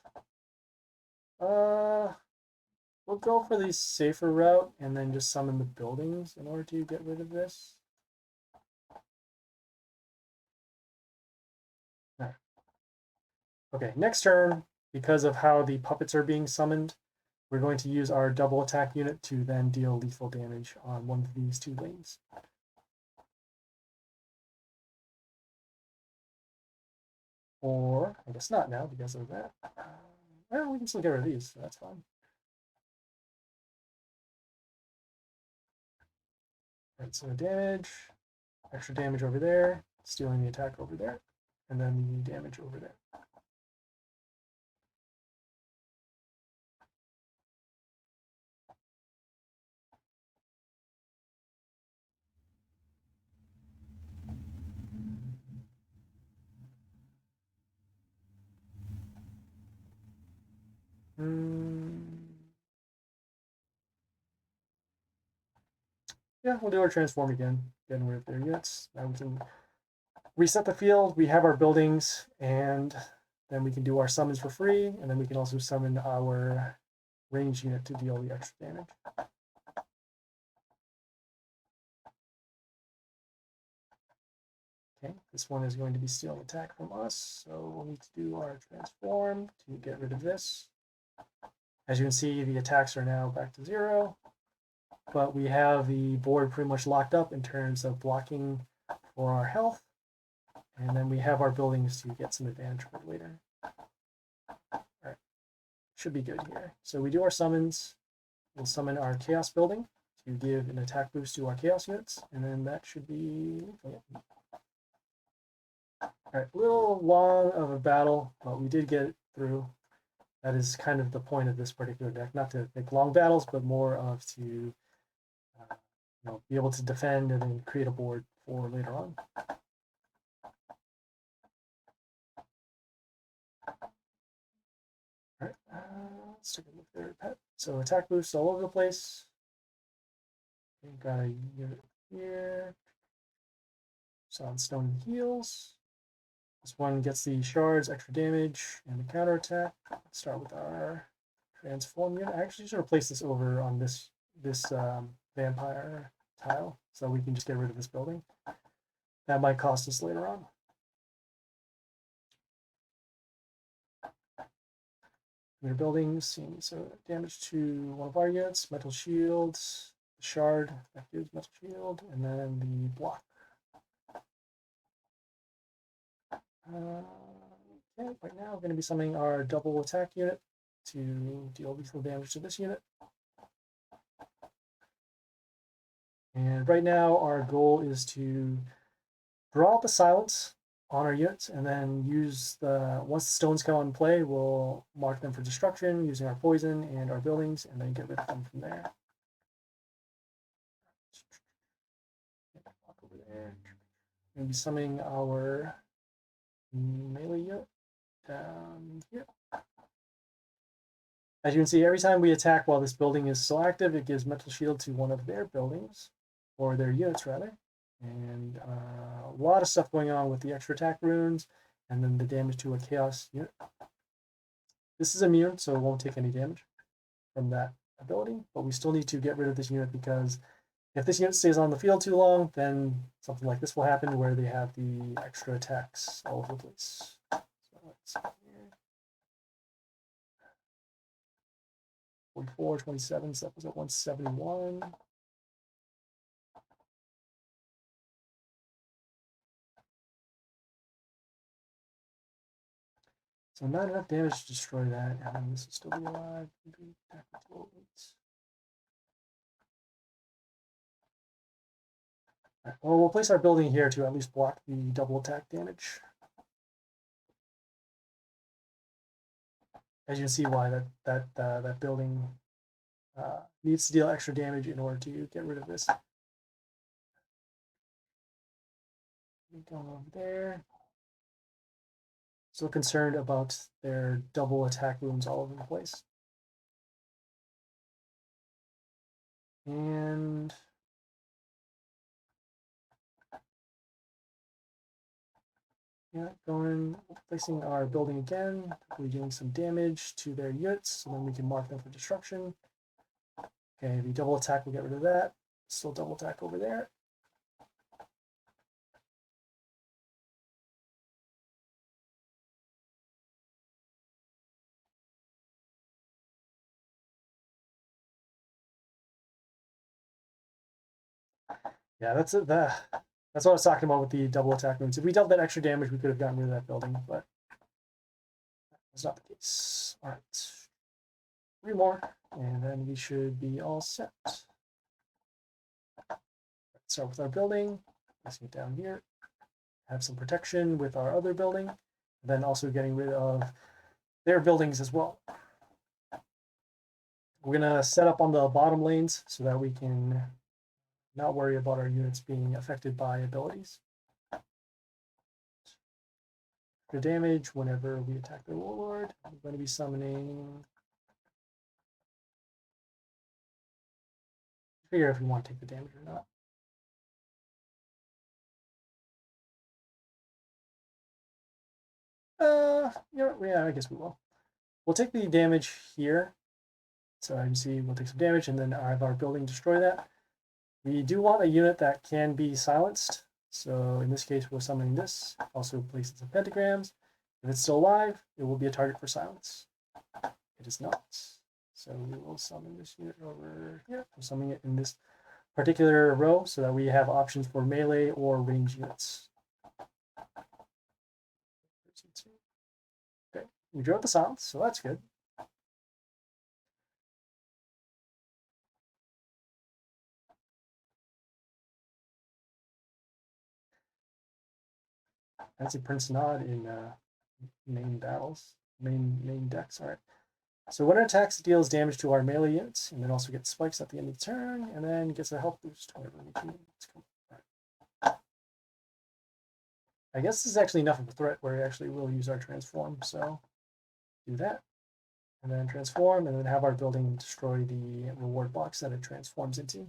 A: We'll go for the safer route and then just summon the buildings in order to get rid of this. Right. Okay, next turn, because of how the puppets are being summoned, we're going to use our double attack unit to then deal lethal damage on one of these two lanes. Or, I guess not now because of that. Well, we can still get rid of these, so that's fine. Right, so damage, extra damage over there, stealing the attack over there, and then the damage over there. Yeah, we'll do our transform again, getting rid of their units. Now we can reset the field. We have our buildings, and then we can do our summons for free, and then we can also summon our range unit to deal the extra damage. Okay, this one is going to be stealing attack from us, so we'll need to do our transform to get rid of this. As you can see, the attacks are now back to 0, but we have the board pretty much locked up in terms of blocking for our health, and then we have our buildings to get some advantage for later. All right, should be good here. So we do our summons. We'll summon our chaos building to give an attack boost to our chaos units, and then that should be. All right, a little long of a battle, but we did get it through. That is kind of the point of this particular deck, not to make long battles, but more of to be able to defend and then create a board for later on. All right, let's take a look there. Pet. So attack boosts all over the place. We've got a unit here. On stone heals. This one gets the shards, extra damage, and the counter attack. Let's start with our transform unit. I actually should replace this over on this vampire tile, so we can just get rid of this building. That might cost us later on. Your buildings, so damage to one of our units, metal shields, shard that gives metal shield, and then the block. Okay, right now we're going to be summoning our double attack unit to deal lethal damage to this unit. And right now our goal is to draw out the silence on our units, and then use once the stones come on play, we'll mark them for destruction using our poison and our buildings, and then get rid of them from there. Over there. We'll be summoning our melee unit down here. As you can see, every time we attack while this building is still active, it gives metal shield to one of their buildings, or their units rather. And a lot of stuff going on with the extra attack runes, and then the damage to a chaos unit. This is immune, so it won't take any damage from that ability, but we still need to get rid of this unit because if this unit stays on the field too long, then something like this will happen where they have the extra attacks all over the place. So let's see here. 44, 27, so that was at 171. So not enough damage to destroy that, and this will still be alive. Right, well, we'll place our building here to at least block the double attack damage. As you can see, why that building needs to deal extra damage in order to get rid of this. Going over there. Still concerned about their double attack rooms all over the place. And yeah, placing our building again, hopefully doing some damage to their units, so then we can mark them for destruction. Okay, the double attack will get rid of that. Still double attack over there. Yeah, that's it. That's what I was talking about with the double attack moves. If we dealt that extra damage, we could have gotten rid of that building, but that's not the case. All right, 3 more, and then we should be all set. Start with our building, placing it down here. Have some protection with our other building, and then also getting rid of their buildings as well. We're gonna set up on the bottom lanes so that we can not worry about our units being affected by abilities. The damage whenever we attack the warlord. I'm going to be summoning. Figure if we want to take the damage or not. Yeah, I guess we will. We'll take the damage here. So you can see we'll take some damage and then have our building destroy that. We do want a unit that can be silenced. So in this case, we're summoning this. Also placing some pentagrams. If it's still alive, it will be a target for silence. It is not. So we will summon this unit over here. We're summoning it in this particular row so that we have options for melee or range units. Okay, we drew out the silence, so that's good. That's a Prince Nod in main battles, main decks. All right. So when it attacks, it deals damage to our melee units, and then also gets spikes at the end of the turn, and then gets a health boost whenever we can. Right. I guess this is actually enough of a threat where we actually will use our transform. So do that, and then transform, and then have our building destroy the reward box that it transforms into.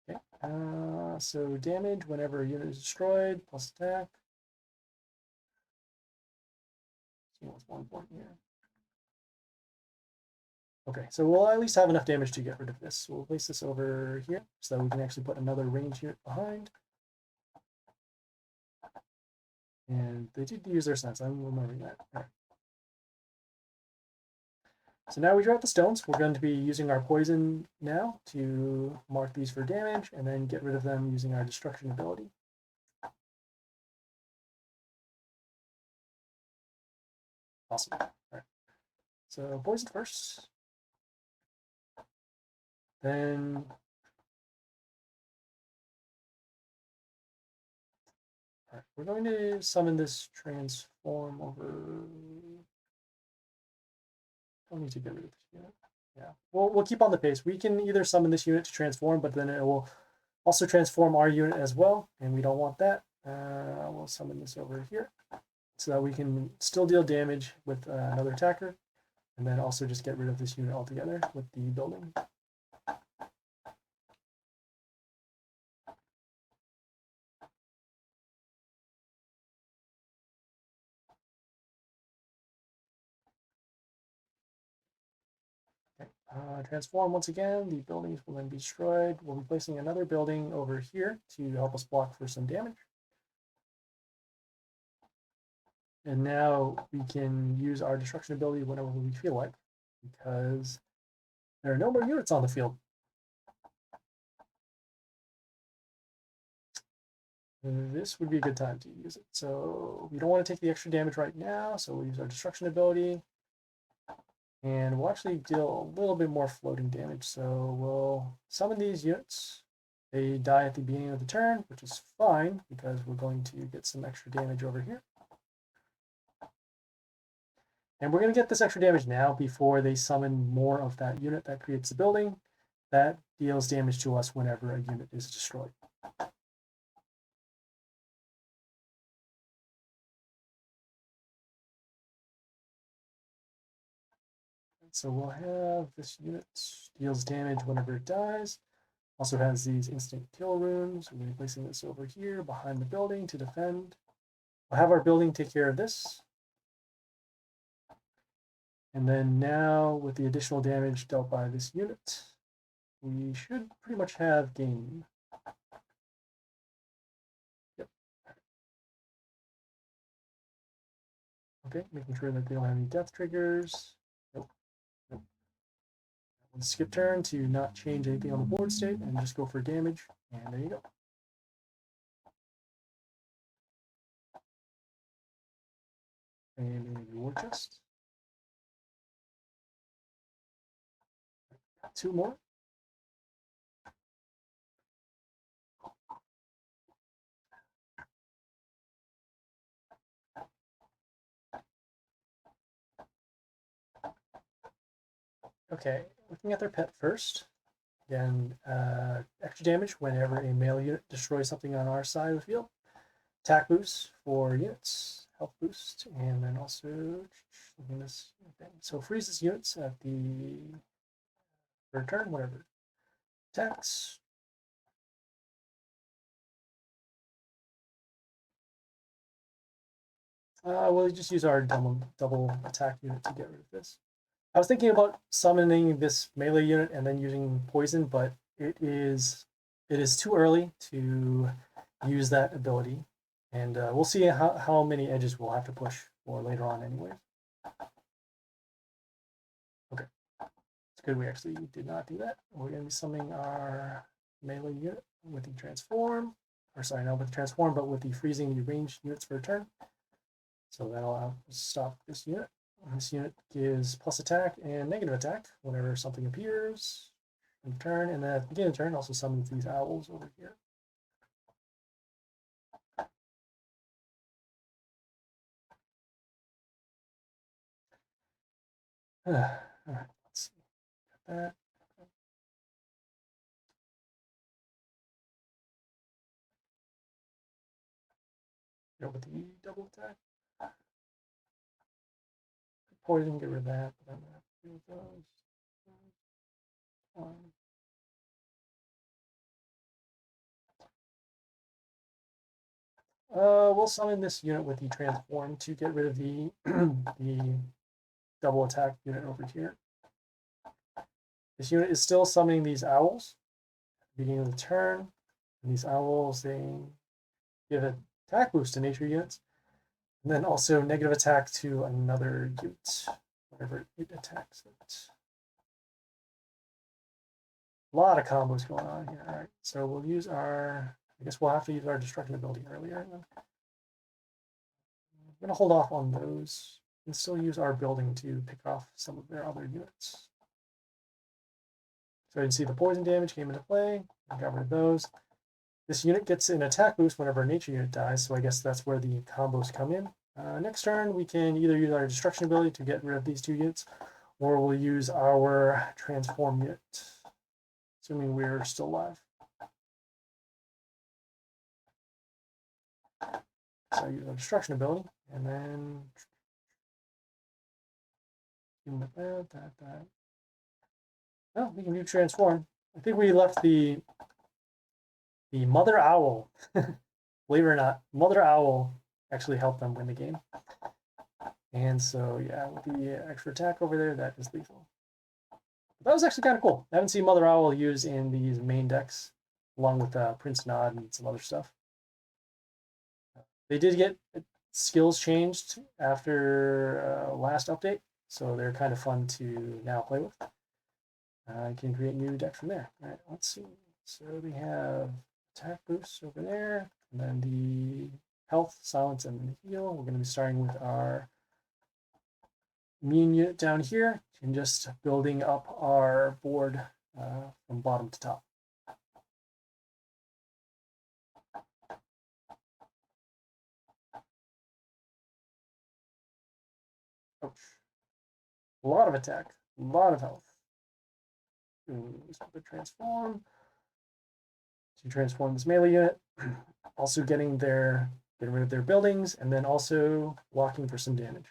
A: Okay. So damage whenever a unit is destroyed, plus attack. See what's more important here. Okay, so we'll at least have enough damage to get rid of this. We'll place this over here so that we can actually put another range unit behind. And they did use their sense. I'm remembering that. All right. So now we draw out the stones. We're going to be using our poison now to mark these for damage and then get rid of them using our destruction ability. Awesome. All right. So poison first. Then all right, we're going to summon this transform over. Don't need to get rid of this unit. Yeah, we'll keep on the pace. We can either summon this unit to transform, but then it will also transform our unit as well, and we don't want that. We'll summon this over here so that we can still deal damage with another attacker, and then also just get rid of this unit altogether with the building. Transform once again. The buildings will then be destroyed. We'll be placing another building over here to help us block for some damage. And now we can use our destruction ability whenever we feel like, because there are no more units on the field. This would be a good time to use it. So we don't want to take the extra damage right now, so we'll use our destruction ability. And we'll actually deal a little bit more floating damage. So we'll summon these units. They die at the beginning of the turn, which is fine because we're going to get some extra damage over here. And we're going to get this extra damage now before they summon more of that unit that creates the building. That deals damage to us whenever a unit is destroyed. So we'll have this unit deals damage whenever it dies. Also has these instant kill runes. We're going to be placing this over here behind the building to defend. We'll have our building take care of this. And then now with the additional damage dealt by this unit, we should pretty much have game. Yep. Okay, making sure that they don't have any death triggers. Nope. Nope. We'll skip turn to not change anything on the board state and just go for damage. And there you go. And a war chest. 2 more. Okay, looking at their pet first. Again, extra damage whenever a melee unit destroys something on our side of the field. Attack boost for units, health boost, and then also this. Okay. So freezes units at the third turn, whatever. Attacks. We'll just use our double attack unit to get rid of this. I was thinking about summoning this melee unit and then using poison, but it is too early to use that ability. And we'll see how many edges we'll have to push for later on anyway. Okay. It's good we actually did not do that. We're going to be summoning our melee unit with the transform. Or sorry, not with the transform, but with the freezing the ranged units for a turn. So that'll stop this unit. This unit gives plus attack and negative attack whenever something appears in turn. And then at the beginning of the turn, also summons these owls over here. All right, let's see. Got that. Go with the double attack. Poison, get rid of that. But I'm gonna have to deal with those. We'll summon this unit with the transform to get rid of the the double attack unit over here. This unit is still summoning these owls at the beginning of the turn. And these owls, they give an attack boost to nature units, and then also negative attack to another unit whenever it attacks it. A lot of combos going on here. All right, so we'll use our. I guess we'll have to use our destruction ability earlier. I'm gonna hold off on those and still use our building to pick off some of their other units. So you can see the poison damage came into play. I got rid of those. This unit gets an attack boost whenever a nature unit dies, so I guess that's where the combos come in. Next turn, we can either use our destruction ability to get rid of these 2 units, or we'll use our transform unit, assuming we're still alive. So I use our destruction ability, and then that. Oh, we can do transform. I think we left the mother owl. Believe it or not, mother owl actually helped them win the game. And so yeah, with the extra attack over there, that is lethal. That was actually kind of cool. I haven't seen Mother Owl used in these main decks, along with Prince Nod and some other stuff. They did get skills changed after last update, so they're kind of fun to now play with. I can create new decks from there. All right, let's see. So we have attack boosts over there, and then the health, silence, and the heal. We're going to be starting with our immune unit down here and just building up our board from bottom to top. Ouch. A lot of attack, a lot of health. So transform to transform this melee unit. Also getting rid of their buildings, and then also blocking for some damage.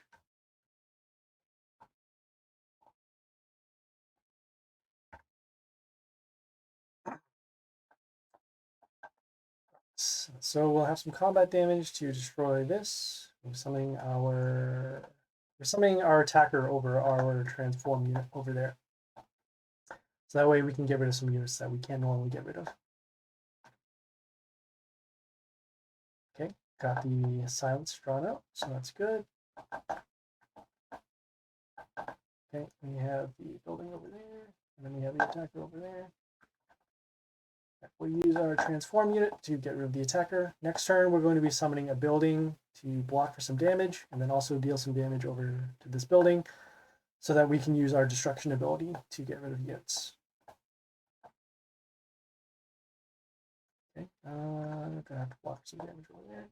A: So we'll have some combat damage to destroy this. We're summoning our attacker over our transform unit over there. So that way we can get rid of some units that we can't normally get rid of. Okay, got the silence drawn out, so that's good. Okay, we have the building over there, and then we have the attacker over there. We'll use our transform unit to get rid of the attacker. Next turn, we're going to be summoning a building to block for some damage, and then also deal some damage over to this building, so that we can use our destruction ability to get rid of units. Okay, I'm gonna have to block some damage over there.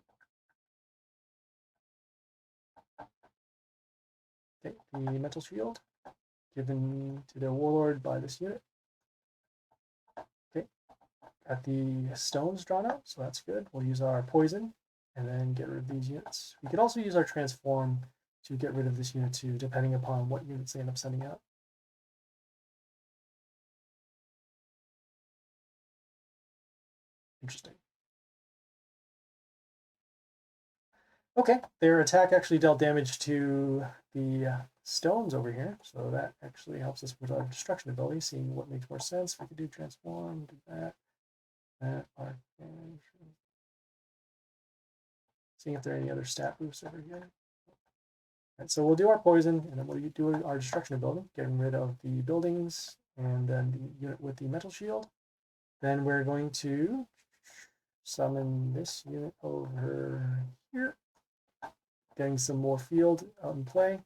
A: Okay, the mental shield given to the warlord by this unit. Okay, got the stones drawn out, so that's good. We'll use our poison and then get rid of these units. We could also use our transform to get rid of this unit too, depending upon what units they end up sending out. Interesting. Okay, their attack actually dealt damage to the stones over here, so that actually helps us with our destruction ability, seeing what makes more sense. We could do transform, do that, arc damage. Seeing if there are any other stat boosts over here. Right, so we'll do our poison, and then we'll do our destruction ability, getting rid of the buildings, and then the unit with the metal shield. Then we're going to summon this unit over here, getting some more field out in play,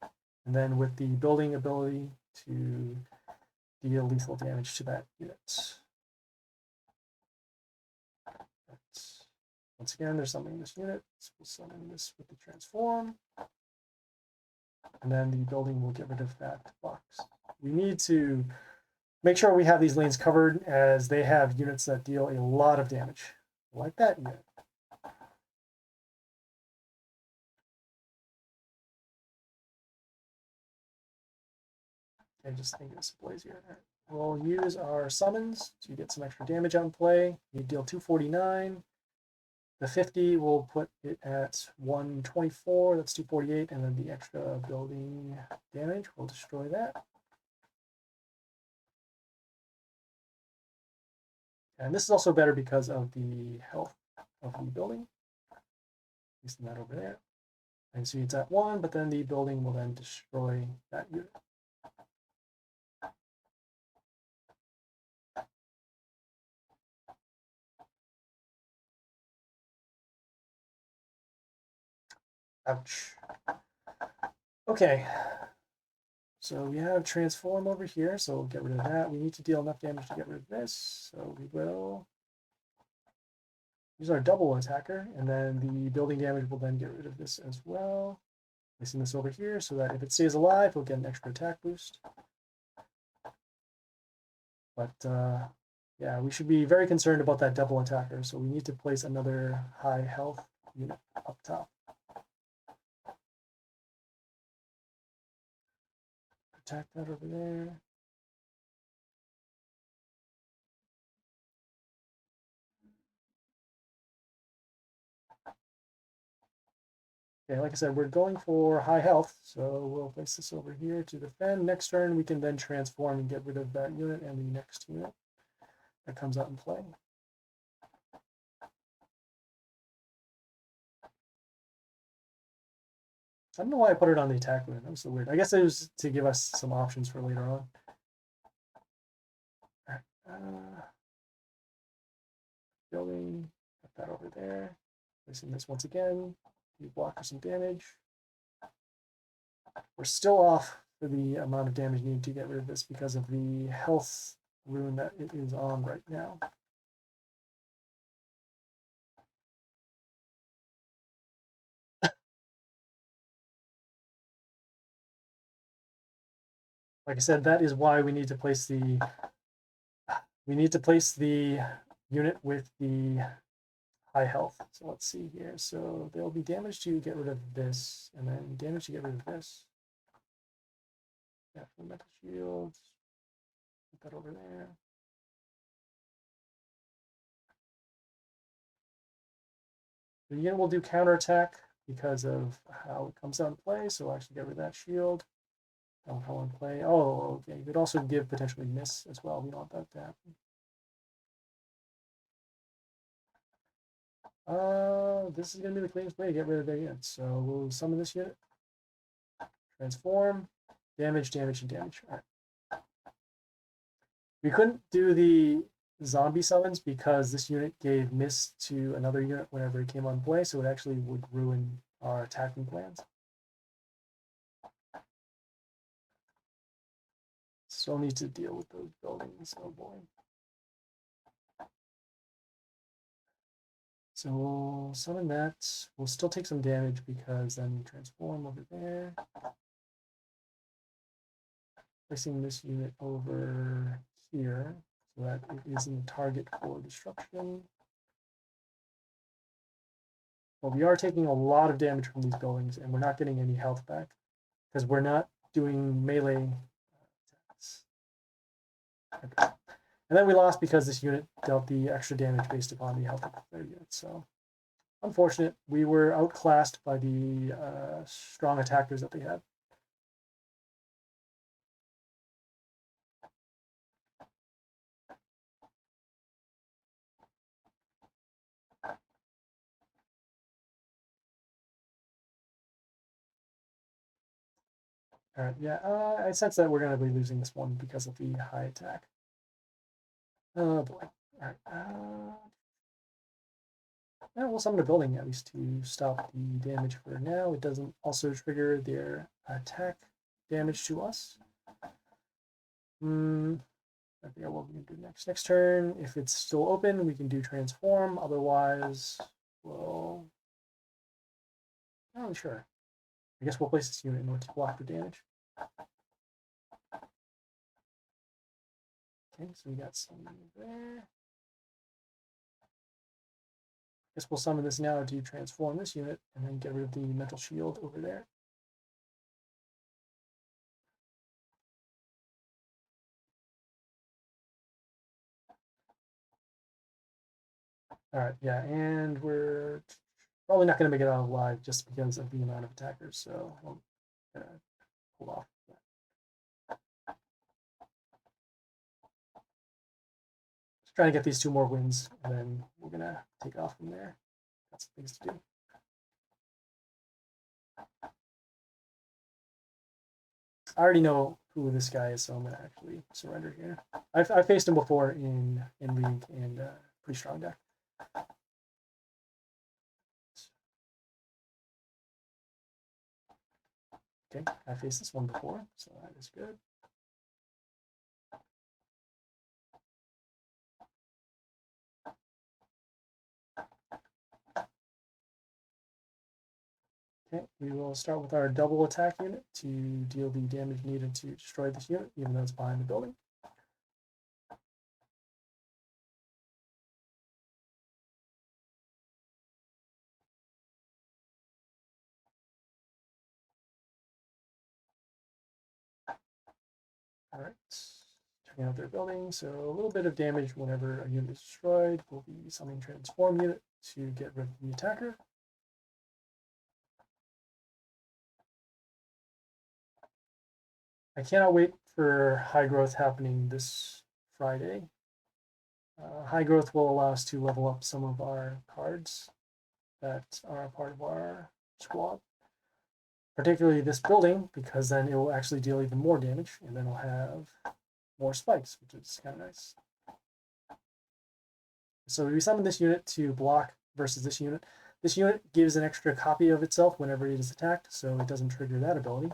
A: and then with the building ability to deal lethal damage to that unit. Once again, they're summoning this unit, so we'll summon this with the transform, and then the building will get rid of that box. We need to make sure we have these lanes covered, as they have units that deal a lot of damage, like that unit. Okay, just think of this blaze here. We'll use our summons to get some extra damage on play. We deal 249. The 50 will put it at 124. That's 248, and then the extra building damage will destroy that. And this is also better because of the health of the building. Using that over there. And so it's at 1, but then the building will then destroy that unit. Ouch. Okay. So we have transform over here, so we'll get rid of that. We need to deal enough damage to get rid of this, so we will use our double attacker, and then the building damage will then get rid of this as well. Placing this over here so that if it stays alive, we'll get an extra attack boost. But yeah, we should be very concerned about that double attacker, so we need to place another high health unit up top. Attack that over there. Okay, like I said, we're going for high health, so we'll place this over here to defend. Next turn, we can then transform and get rid of that unit and the next unit that comes out in play. I don't know why I put it on the attack unit. That was so weird. I guess it was to give us some options for later on. Building, put that over there. Placing this once again. You block for some damage. We're still off for the amount of damage needed to get rid of this because of the health rune that it is on right now. Like I said, that is why we need to place the unit with the high health. So let's see here. So there'll be damage to get rid of this, and then damage to get rid of this. Yeah, for metal shields. Put that over there. The unit will do counterattack because of how it comes out in play. So we'll actually get rid of that shield. That'll come in play. Oh, okay. You could also give potentially miss as well. We don't want that to happen. This is going to be the cleanest way to get rid of their units. So we'll summon this unit. Transform. Damage, damage, and damage. All right. We couldn't do the zombie summons because this unit gave miss to another unit whenever it came on play, so it actually would ruin our attacking plans. Still need to deal with those buildings. Oh boy. So we'll summon that. We'll still take some damage because then we transform over there. Placing this unit over here so that it isn't a target for destruction. Well, we are taking a lot of damage from these buildings, and we're not getting any health back because we're not doing melee attacks. Okay. And then we lost because this unit dealt the extra damage based upon the health of their unit. So, unfortunate. We were outclassed by the strong attackers that they had. All right, yeah, I sense that we're going to be losing this one because of the high attack. Oh boy. All right. Yeah, we'll summon a building at least to stop the damage for now. It doesn't also trigger their attack damage to us. I forget what we can do next. Next turn, if it's still open, we can do transform. Otherwise, we'll... Not really sure. I guess we'll place this unit in order to block the damage. Okay, so we got some there. Guess we'll summon this now to transform this unit and then get rid of the mental shield over there. All right, yeah, and we're probably not going to make it out alive just because of the amount of attackers, so I'm going to hold off. Just trying to get these 2 more wins, and then we're going to take off from there. Got some things to do. I already know who this guy is, so I'm going to actually surrender here. I've faced him before in League, and pretty strong deck. Okay, I faced this one before, so that is good. Okay, we will start with our double attack unit to deal the damage needed to destroy this unit, even though it's behind the building. All right, checking out their building. So a little bit of damage whenever a unit is destroyed. We'll be summoning transform unit to get rid of the attacker. I cannot wait for high growth happening this Friday. High growth will allow us to level up some of our cards that are part of our squad. Particularly this building, because then it will actually deal even more damage, and then we'll have more spikes, which is kind of nice. So we summon this unit to block versus this unit. This unit gives an extra copy of itself whenever it is attacked, so it doesn't trigger that ability.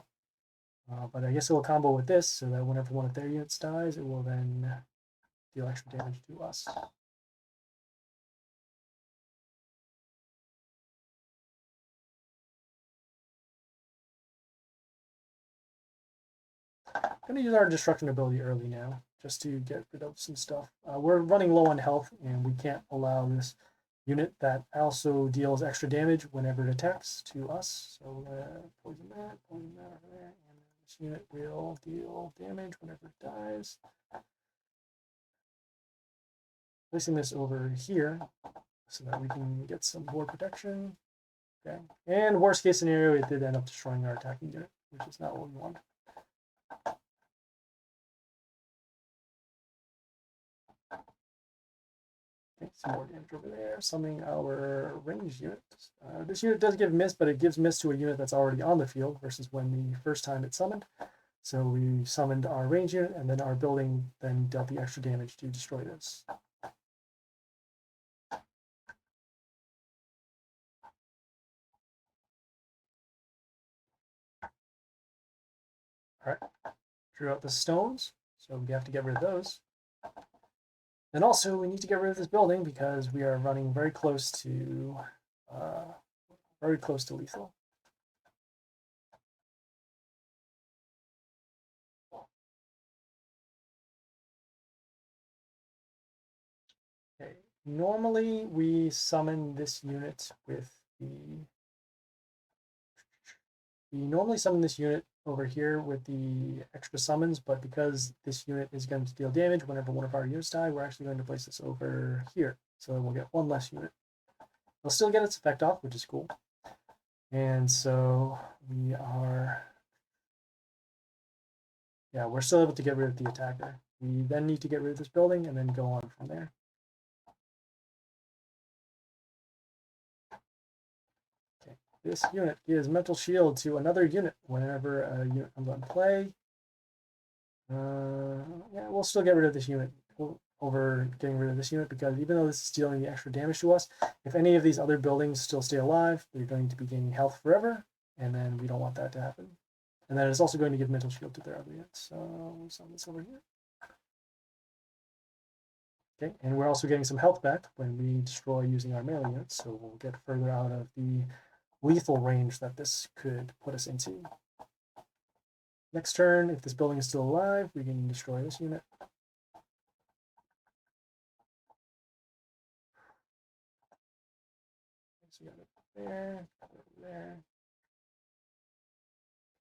A: But I guess it will combo with this so that whenever one of their units dies, it will then deal extra damage to us. I'm going to use our destruction ability early now, just to get rid of some stuff. We're running low on health, and we can't allow this unit that also deals extra damage whenever it attacks to us. So we're going to poison that over there, and this unit will deal damage whenever it dies. Placing this over here so that we can get some board protection. Okay, and worst case scenario, it did end up destroying our attacking unit, which is not what we want. Okay, some more damage over there, summoning our ranged unit. This unit does give miss, but it gives miss to a unit that's already on the field versus when the first time it's summoned. So we summoned our ranged unit, and then our building then dealt the extra damage to destroy this. All right, drew out the stones, so we have to get rid of those. And also, we need to get rid of this building because we are running very close to lethal. Okay. Normally, we summon this unit with the. We normally summon this unit over here with the extra summons, but because this unit is going to deal damage whenever one of our units die, we're actually going to place this over here. So we'll get one less unit. We'll still get its effect off, which is cool. And so we are, yeah, we're still able to get rid of the attacker. We then need to get rid of this building and then go on from there. Okay, this unit gives mental shield to another unit whenever a unit comes on play. Yeah, we'll still get rid of this unit over getting rid of this unit because even though this is dealing the extra damage to us, if any of these other buildings still stay alive, they're going to be gaining health forever, and then we don't want that to happen. And then it's also going to give mental shield to their other units. So we'll sum this over here. Okay, and we're also getting some health back when we destroy using our melee units, so we'll get further out of the lethal range that this could put us into. Next turn, if this building is still alive, we can destroy this unit. So we got it there, there.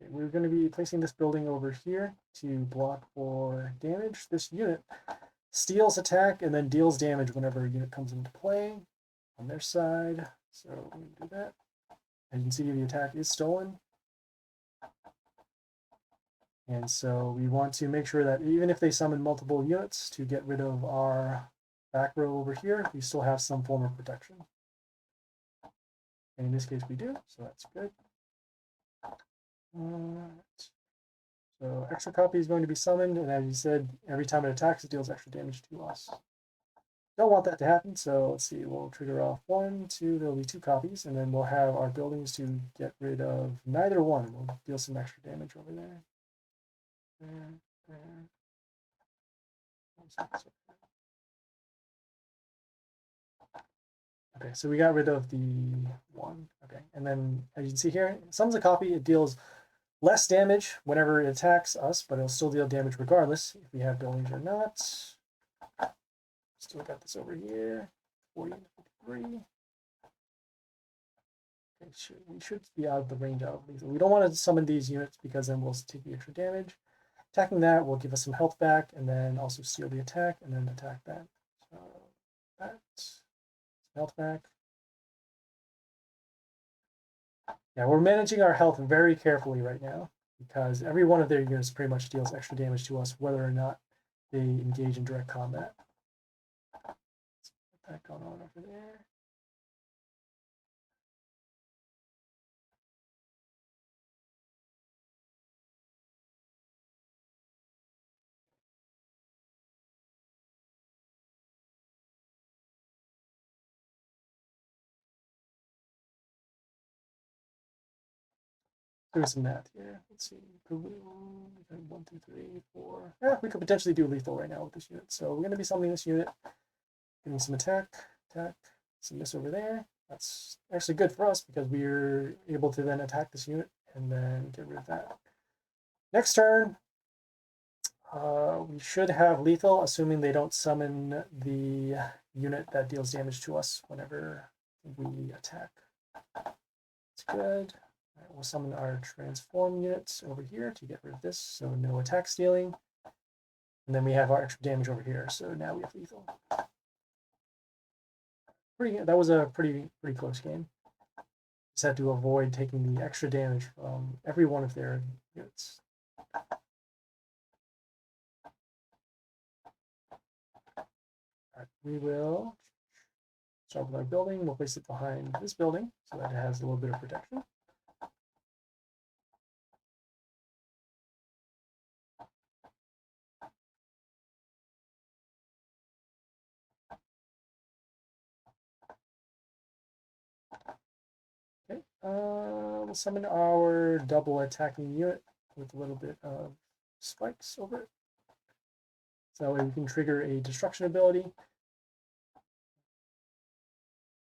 A: Okay, we're going to be placing this building over here to block for damage. This unit steals attack and then deals damage whenever a unit comes into play on their side. So we're going to do that. As you can see, the attack is stolen. And so we want to make sure that even if they summon multiple units to get rid of our back row over here, we still have some form of protection. And in this case, we do, so that's good. Alright. So extra copy is going to be summoned, and as you said, every time it attacks, it deals extra damage to us. Don't want that to happen, so let's see, we'll trigger off 1, 2, there'll be 2 copies, and then we'll have our buildings to get rid of neither one. We'll deal some extra damage over there. There. Okay, so we got rid of the 1. Okay, and then as you can see here, summons a copy, it deals less damage whenever it attacks us, but it'll still deal damage regardless if we have buildings or not. Still got this over here, 40 and 53. Okay, we should be out of the range of these. We don't want to summon these units because then we'll take the extra damage. Attacking that will give us some health back, and then also steal the attack, and then attack that. So that, health back. Yeah, we're managing our health very carefully right now because every one of their units pretty much deals extra damage to us whether or not they engage in direct combat. Let's put that going on over there. doing some math here. Let's see. 1, 2, 3, 4. Yeah, we could potentially do lethal right now with this unit. So we're going to be summoning this unit, getting some attack, some miss over there. That's actually good for us because we're able to then attack this unit and then get rid of that. Next turn, we should have lethal, assuming they don't summon the unit that deals damage to us whenever we attack. That's good. All right, we'll summon our transform units over here to get rid of this, so no attack stealing. And then we have our extra damage over here, so now we have lethal. That was a pretty close game. Just had to avoid taking the extra damage from every one of their units. All right, we will start with our building. We'll place it behind this building so that it has a little bit of protection. Okay, we'll summon our double attacking unit with a little bit of spikes over it. So that way we can trigger a destruction ability.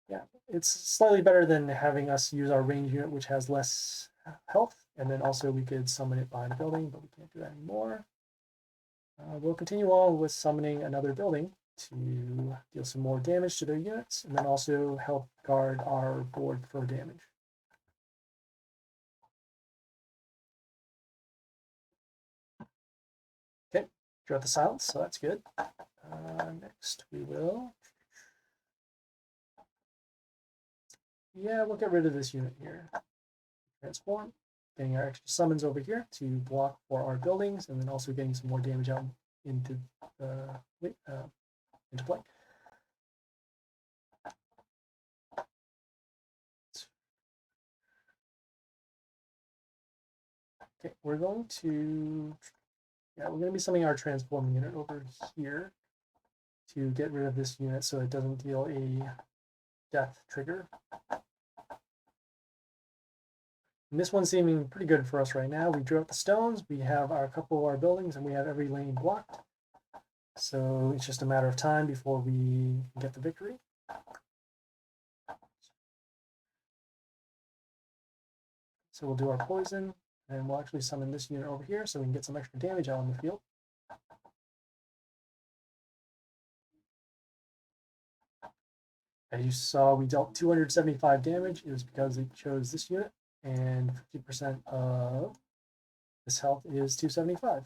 A: Yeah, it's slightly better than having us use our range unit, which has less health. And then also we could summon it behind a building, but we can't do that anymore. We'll continue on with summoning another building to deal some more damage to their units, and then also help guard our board for damage. Okay, drew out the silence, so that's good. Next we will... Yeah, we'll get rid of this unit here. Transform, getting our extra summons over here to block for our buildings, and then also getting some more damage out into play. Okay, we're going to be summoning our transform unit over here to get rid of this unit so it doesn't deal a death trigger. And this one's seeming pretty good for us right now. We drew out the stones, we have a couple of our buildings, and we have every lane blocked. So it's just a matter of time before we get the victory. So we'll do our poison, and we'll actually summon this unit over here so we can get some extra damage out on the field. As you saw, we dealt 275 damage. It was because it chose this unit, and 50% of this health is 275.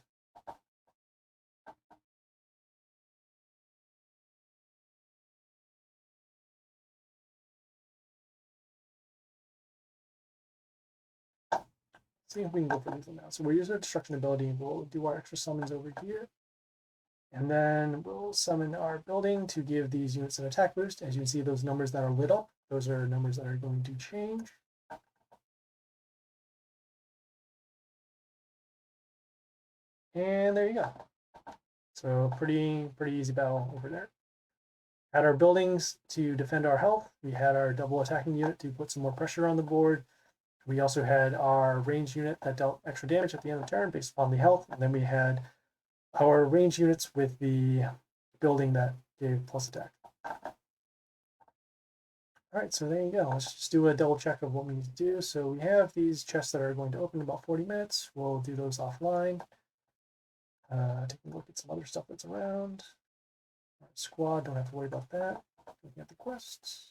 A: See if we can go for lethal now. So we'll use our destruction ability, and we'll do our extra summons over here. And then we'll summon our building to give these units an attack boost. As you can see, those numbers that are lit up, those are numbers that are going to change. And there you go. So pretty easy battle over there. At our buildings to defend our health, we had our double attacking unit to put some more pressure on the board. We also had our range unit that dealt extra damage at the end of the turn based upon the health. And then we had our range units with the building that gave plus attack. All right, so there you go. Let's just do a double check of what we need to do. So we have these chests that are going to open in about 40 minutes. We'll do those offline. Taking a look at some other stuff that's around. Our squad, don't have to worry about that. Looking at the quests.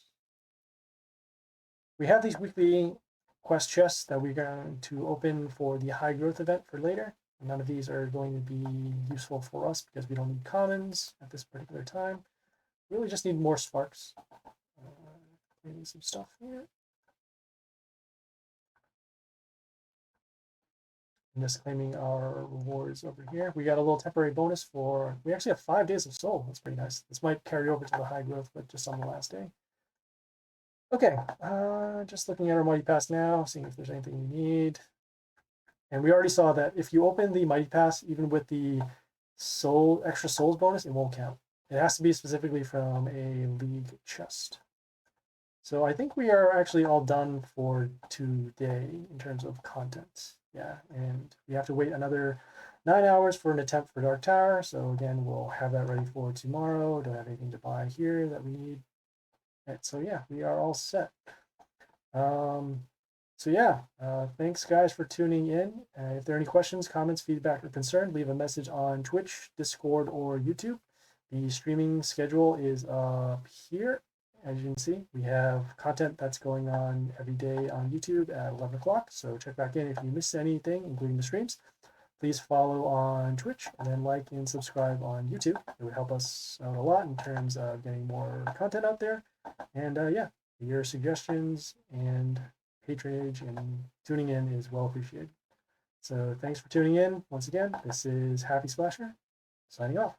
A: We have these weekly quest chests that we're going to open for the high growth event for later. None of these are going to be useful for us because we don't need commons at this particular time. We really just need more sparks. Maybe some stuff here. And just claiming our rewards over here. We got a little temporary bonus for, we actually have 5 days of soul. That's pretty nice. This might carry over to the high growth, but just on the last day. Okay, just looking at our Mighty Pass now, seeing if there's anything we need. And we already saw that if you open the Mighty Pass, even with the extra souls bonus, it won't count. It has to be specifically from a league chest. So I think we are actually all done for today in terms of content. Yeah, and we have to wait another 9 hours for an attempt for Dark Tower. So again, we'll have that ready for tomorrow. Don't have anything to buy here that we need. Right, so yeah, we are all set. So yeah, thanks guys for tuning in. If there are any questions, comments, feedback, or concern, leave a message on Twitch, Discord, or YouTube. The streaming schedule is up here. As you can see, we have content that's going on every day on YouTube at 11 o'clock. So check back in if you missed anything, including the streams. Please follow on Twitch and then like and subscribe on YouTube. It would help us out a lot in terms of getting more content out there. And yeah, your suggestions and patronage and tuning in is well appreciated. So thanks for tuning in. Once again, this is Happy Splasher, signing off.